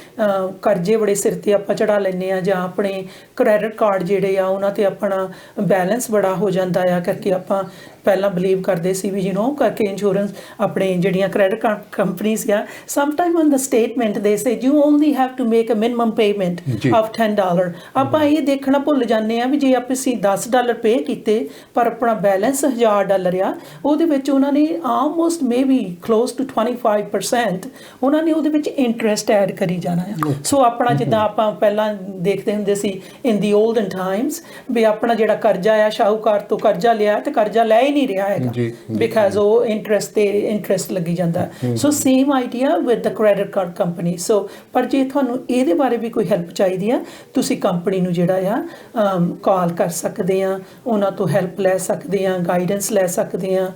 ਕਰਜ਼ੇ ਬੜੇ ਸਿਰ ਤੇ ਆਪਾਂ ਚੜਾ ਲੈਂਦੇ ਆ ਜਾਂ ਆਪਣੇ ਕ੍ਰੈਡਿਟ ਕਾਰਡ ਜਿਹੜੇ ਆ ਉਹਨਾਂ ਤੇ ਆਪਣਾ ਬੈਲੈਂਸ ਬੜਾ ਹੋ ਜਾਂਦਾ ਆ ਕਰਕੇ ਆਪਾਂ ਪਹਿਲਾਂ ਬਲੀਵ ਕਰਦੇ ਸੀ ਵੀ ਕਰਕੇ ਇੰਸ਼ੋਰੈਂਸ ਆਪਣੇ ਜਿਹੜੀਆਂ ਕ੍ਰੈਡਿਟ ਕਾਰਡ ਕੰਪਨੀਜ਼ ਆ ਸਮਟਾਈਮ ਔਨ ਦਾ ਸਟੇਟਮੈਂਟ ਦੇ say you only have to make a minimum payment of $10 ਆਪਾਂ ਇਹ ਦੇਖਣਾ ਭੁੱਲ ਜਾਂਦੇ ਆ ਵੀ ਜੇ ਅਸੀਂ $10 ਪੇ ਕੀਤੇ ਪਰ ਆਪਣਾ ਬੈਲੈਂਸ $1000 ਆ ਉਹਦੇ ਵਿੱਚ ਉਹਨਾਂ ਨੇ ਆਲਮੋਸਟ ਮੇਬੀ ਕਲੋਜ਼ ਟੂ 25% ਉਹਨਾਂ ਨੇ ਉਹਦੇ ਵਿੱਚ ਇੰਟਰਸਟ ਐਡ ਕਰੀ ਜਾਣਾ ਆ। ਸੋ ਆਪਣਾ ਜਿੱਦਾਂ ਆਪਾਂ ਪਹਿਲਾਂ ਦੇਖਦੇ ਹੁੰਦੇ ਸੀ ਇਨ ਦੀ 올ਡਨ ਟਾਈਮਸ ਵੀ ਆਪਣਾ ਜਿਹੜਾ ਕਰਜ਼ਾ ਆ ਸ਼ਾਹੂਕਾਰ ਤੋਂ ਕਰਜ਼ਾ ਲਿਆ ਤੇ ਕਰਜ਼ਾ ਲੈ ਹੀ ਨਹੀਂ ਰਿਹਾ ਹੈਗਾ ਬਿਕਾਜ਼ ਉਹ ਇੰਟਰਸਟ ਲੱਗੀ ਜਾਂਦਾ। So same idea with the credit card company. So ਪਰ ਜੇ ਤੁਹਾਨੂੰ ਇਹਦੇ ਬਾਰੇ ਵੀ ਕੋਈ ਹੈਲਪ ਚਾਹੀਦੀ ਆ ਤੁਸੀਂ ਕੰਪਨੀ ਨੂੰ ਜਿਹੜਾ ਆ ਕਾਲ ਕਰ ਸਕਦੇ ਆ ਉਹਨਾਂ ਤੋਂ ਹੈਲਪ ਲੈ ਸਕਦੇ ਆ ਗਾਈਡੈਂਸ ਲੈ ਸਕਦੇ ਆ।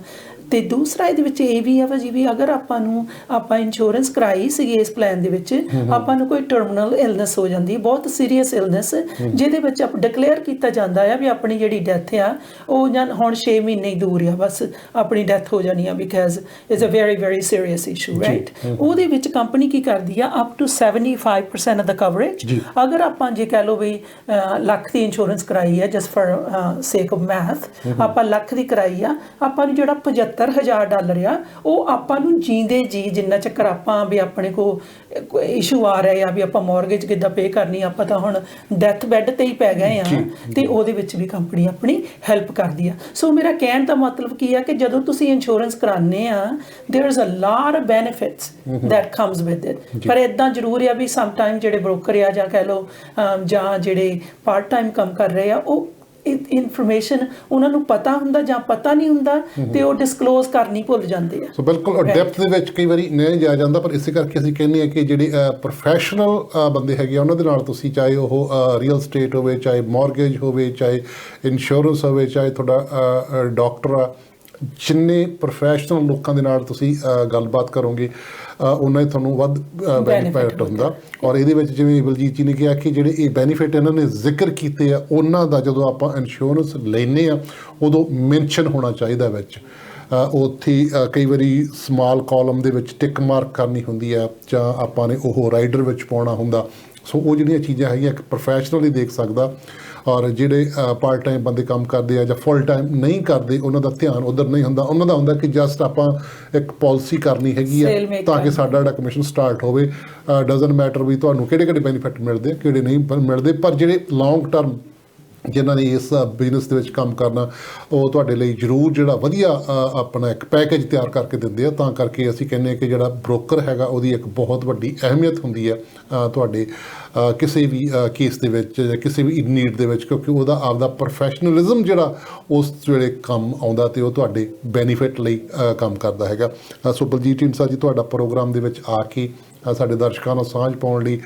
ਤੇ ਦੂਸਰਾ ਇਹਦੇ ਵਿੱਚ ਇਹ ਵੀ ਹੈ ਭਾਜੀ ਵੀ ਅਗਰ ਆਪਾਂ ਇੰਸ਼ੋਰੈਂਸ ਕਰਾਈ ਸੀਗੀ ਇਸ ਪਲਾਨ ਦੇ ਵਿੱਚ ਆਪਾਂ ਨੂੰ ਕੋਈ ਟਰਮੀਨਲ ਇਲਨੈਸ ਹੋ ਜਾਂਦੀ ਬਹੁਤ ਸੀਰੀਅਸ ਇਲਨੈਸ ਜਿਹਦੇ ਵਿੱਚ ਆਪ ਡਿਕਲੇਅਰ ਕੀਤਾ ਜਾਂਦਾ ਆ ਵੀ ਆਪਣੀ ਜਿਹੜੀ ਡੈਥ ਆ ਉਹ ਹੁਣ 6 ਮਹੀਨੇ ਹੀ ਦੂਰ ਆ ਬਸ ਆਪਣੀ ਡੈਥ ਹੋ ਜਾਣੀ ਆ because it's a very very serious issue right. ਉਹਦੇ ਵਿੱਚ ਕੰਪਨੀ ਕੀ ਕਰਦੀ ਆ up to 75% of the coverage ਅਗਰ ਆਪਾਂ ਜੇ ਕਹਿ ਲਓ ਵੀ ਲੱਖ ਦੀ ਇੰਸ਼ੋਰੈਂਸ ਕਰਾਈ ਆ ਜਸਟ ਫॉर ਸੇਕ ਆਫ ਮੈਥ ਆਪਾਂ ਲੱਖ ਦੀ ਕਰਾਈ ਆ ਆਪਾਂ ਨੂੰ ਜਿਹੜਾ $75,000 ਆ ਉਹ ਆਪਾਂ ਨੂੰ ਜੀਂਦੇ ਜੀ ਜਿੰਨਾ ਚੱਕਰ ਆਪਾਂ ਵੀ ਆਪਣੇ ਕੋਲ ਇਸ਼ੂ ਆ ਰਿਹਾ ਆ ਵੀ ਆਪਾਂ ਮੌਰਗੇਜ ਕਿੱਦਾਂ ਪੇ ਕਰਨੀ ਆਪਾਂ ਤਾਂ ਹੁਣ ਡੈਥ ਬੈੱਡ ਤੇ ਹੀ ਪੈ ਗਏ ਆ ਤੇ ਉਹਦੇ ਵਿੱਚ ਵੀ ਕੰਪਨੀ ਆਪਣੀ ਹੈਲਪ ਕਰਦੀ ਆ। ਸੋ ਮੇਰਾ ਕਹਿਣ ਦਾ ਮਤਲਬ ਕੀ ਆ ਕਿ ਜਦੋਂ ਤੁਸੀਂ ਇੰਸ਼ੋਰੈਂਸ ਕਰਾਉਂਦੇ ਆ there is a lot of benefits that comes with it. ਪਰ ਇਦਾਂ ਜ਼ਰੂਰ ਆ ਵੀ ਸਮ ਟਾਈਮ ਜਿਹੜੇ ਬ੍ਰੋਕਰ ਆ ਜਾਂ ਕਹਿ ਲਓ ਜਾਂ ਜਿਹੜੇ ਪਾਰਟ ਟਾਈਮ ਕੰਮ ਕਰ ਰਹੇ ਆ ਉਹ ਇਨਫੋਰਮੇਸ਼ਨ ਉਹਨਾਂ ਨੂੰ ਪਤਾ ਹੁੰਦਾ ਜਾਂ ਪਤਾ ਨਹੀਂ ਹੁੰਦਾ ਤੇ ਉਹ ਡਿਸਕਲੋਜ਼ ਕਰਨੀ ਭੁੱਲ ਜਾਂਦੇ ਆ। ਸੋ ਬਿਲਕੁਲ ਡੈਪਥ ਦੇ ਵਿੱਚ ਕਈ ਵਾਰੀ ਨਹੀਂ ਜਾ ਜਾਂਦਾ ਪਰ ਇਸੇ ਕਰਕੇ ਅਸੀਂ ਕਹਿੰਦੇ ਆ ਕਿ ਜਿਹੜੇ ਪ੍ਰੋਫੈਸ਼ਨਲ ਬੰਦੇ ਹੈਗੇ ਆ ਉਹਨਾਂ ਦੇ ਨਾਲ ਤੁਸੀਂ ਚਾਹੇ ਉਹ ਰੀਅਲ ਸਟੇਟ ਹੋਵੇ ਚਾਹੇ ਮੌਰਗੇਜ ਹੋਵੇ ਚਾਹੇ ਇੰਸ਼ੋਰੈਂਸ ਹੋਵੇ ਚਾਹੇ ਤੁਹਾਡਾ ਡਾਕਟਰ ਆ ਜਿੰਨੇ ਪ੍ਰੋਫੈਸ਼ਨਲ ਲੋਕਾਂ ਦੇ ਨਾਲ ਤੁਸੀਂ ਗੱਲਬਾਤ ਕਰੋਗੇ ਉਹਨਾਂ ਹੀ ਤੁਹਾਨੂੰ ਵੱਧ ਬੈਨੀਫਿਟ ਹੁੰਦਾ। ਔਰ ਇਹਦੇ ਵਿੱਚ ਜਿਵੇਂ ਬਲਜੀਤ ਜੀ ਨੇ ਕਿਹਾ ਕਿ ਜਿਹੜੇ ਇਹ ਬੈਨੀਫਿਟ ਇਹਨਾਂ ਨੇ ਜ਼ਿਕਰ ਕੀਤੇ ਆ ਉਹਨਾਂ ਦਾ ਜਦੋਂ ਆਪਾਂ ਇੰਸ਼ੋਰੈਂਸ ਲੈਂਦੇ ਆ ਉਦੋਂ ਮੈਂਸ਼ਨ ਹੋਣਾ ਚਾਹੀਦਾ ਵਿੱਚ ਉੱਥੇ ਕਈ ਵਾਰੀ ਸਮਾਲ ਕਾਲਮ ਦੇ ਵਿੱਚ ਟਿਕ ਮਾਰਕ ਕਰਨੀ ਹੁੰਦੀ ਆ ਜਾਂ ਆਪਾਂ ਨੇ ਉਹ ਰਾਈਡਰ ਵਿੱਚ ਪਾਉਣਾ ਹੁੰਦਾ। ਸੋ ਉਹ ਜਿਹੜੀਆਂ ਚੀਜ਼ਾਂ ਹੈਗੀਆਂ ਇੱਕ ਪ੍ਰੋਫੈਸ਼ਨਲ ਹੀ ਦੇਖ ਸਕਦਾ ਔਰ ਜਿਹੜੇ ਪਾਰਟ ਟਾਈਮ ਬੰਦੇ ਕੰਮ ਕਰਦੇ ਆ ਜਾਂ ਫੁੱਲ ਟਾਈਮ ਨਹੀਂ ਕਰਦੇ ਉਹਨਾਂ ਦਾ ਧਿਆਨ ਉੱਧਰ ਨਹੀਂ ਹੁੰਦਾ। ਉਹਨਾਂ ਦਾ ਹੁੰਦਾ ਕਿ ਜਸਟ ਆਪਾਂ ਇੱਕ ਪਾਲਿਸੀ ਕਰਨੀ ਹੈਗੀ ਆ ਤਾਂ ਕਿ ਸਾਡਾ ਜਿਹੜਾ ਕਮਿਸ਼ਨ ਸਟਾਰਟ ਹੋਵੇ। ਡਜ਼ਨਟ ਮੈਟਰ ਵੀ ਤੁਹਾਨੂੰ ਕਿਹੜੇ ਬੈਨੀਫਿਟ ਮਿਲਦੇ ਕਿਹੜੇ ਨਹੀਂ ਮਿਲਦੇ ਪਰ ਜਿਹੜੇ ਲੌਂਗ ਟਰਮ ਜਿਨ੍ਹਾਂ ਨੇ ਇਸ ਬਿਜ਼ਨਸ ਦੇ ਵਿੱਚ ਕੰਮ ਕਰਨਾ ਉਹ ਤੁਹਾਡੇ ਲਈ ਜ਼ਰੂਰ ਜਿਹੜਾ ਵਧੀਆ ਆਪਣਾ ਇੱਕ ਪੈਕੇਜ ਤਿਆਰ ਕਰਕੇ ਦਿੰਦੇ ਆ। ਤਾਂ ਕਰਕੇ ਅਸੀਂ ਕਹਿੰਦੇ ਹਾਂ ਕਿ ਜਿਹੜਾ ਬ੍ਰੋਕਰ ਹੈਗਾ ਉਹਦੀ ਇੱਕ ਬਹੁਤ ਵੱਡੀ ਅਹਿਮੀਅਤ ਹੁੰਦੀ ਹੈ ਤੁਹਾਡੇ ਕਿਸੇ ਵੀ ਕੇਸ ਦੇ ਵਿੱਚ ਜਾਂ ਕਿਸੇ ਵੀ ਨੀਡ ਦੇ ਵਿੱਚ ਕਿਉਂਕਿ ਉਹਦਾ ਆਪਦਾ ਪ੍ਰੋਫੈਸ਼ਨਲਿਜ਼ਮ ਜਿਹੜਾ ਉਸ ਵੇਲੇ ਕੰਮ ਆਉਂਦਾ ਅਤੇ ਉਹ ਤੁਹਾਡੇ ਬੈਨੀਫਿਟ ਲਈ ਕੰਮ ਕਰਦਾ ਹੈਗਾ। ਸੋ ਬਲਜੀਤ ਢੀਂਡਸਾ ਜੀ ਤੁਹਾਡਾ ਪ੍ਰੋਗਰਾਮ ਦੇ ਵਿੱਚ ਆ ਕੇ ਸਾਡੇ ਦਰਸ਼ਕਾਂ ਨੂੰ ਸਾਂਝ ਪਾਉਣ ਲਈ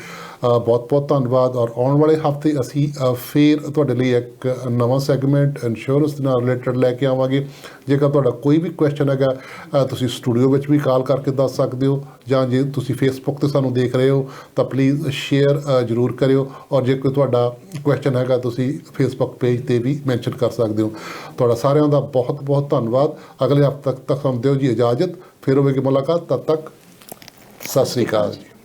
ਬਹੁਤ ਬਹੁਤ ਧੰਨਵਾਦ। ਔਰ ਆਉਣ ਵਾਲੇ ਹਫ਼ਤੇ ਅਸੀਂ ਫੇਰ ਤੁਹਾਡੇ ਲਈ ਇੱਕ ਨਵਾਂ ਸੈਗਮੈਂਟ ਇੰਸ਼ੋਰੈਂਸ ਦੇ ਨਾਲ ਰਿਲੇਟਡ ਲੈ ਕੇ ਆਵਾਂਗੇ। ਜੇਕਰ ਤੁਹਾਡਾ ਕੋਈ ਵੀ ਕੁਐਸਚਨ ਹੈਗਾ ਤੁਸੀਂ ਸਟੂਡੀਓ ਵਿੱਚ ਵੀ ਕਾਲ ਕਰਕੇ ਦੱਸ ਸਕਦੇ ਹੋ ਜਾਂ ਜੇ ਤੁਸੀਂ ਫੇਸਬੁੱਕ 'ਤੇ ਸਾਨੂੰ ਦੇਖ ਰਹੇ ਹੋ ਤਾਂ ਪਲੀਜ਼ ਸ਼ੇਅਰ ਜ਼ਰੂਰ ਕਰਿਓ। ਔਰ ਜੇ ਕੋਈ ਤੁਹਾਡਾ ਕੁਐਸਚਨ ਹੈਗਾ ਤੁਸੀਂ ਫੇਸਬੁੱਕ ਪੇਜ 'ਤੇ ਵੀ ਮੈਂਸ਼ਨ ਕਰ ਸਕਦੇ ਹੋ। ਤੁਹਾਡਾ ਸਾਰਿਆਂ ਦਾ ਬਹੁਤ ਬਹੁਤ ਧੰਨਵਾਦ। ਅਗਲੇ ਹਫ਼ਤੇ ਤੱਕ ਸਾਨੂੰ ਦਿਓ ਜੀ ਇਜਾਜ਼ਤ। ਫਿਰ ਹੋਵੇਗੀ ਮੁਲਾਕਾਤ। ਤਦ ਤੱਕ ਸਤਿ ਸ਼੍ਰੀ ਅਕਾਲ ਜੀ।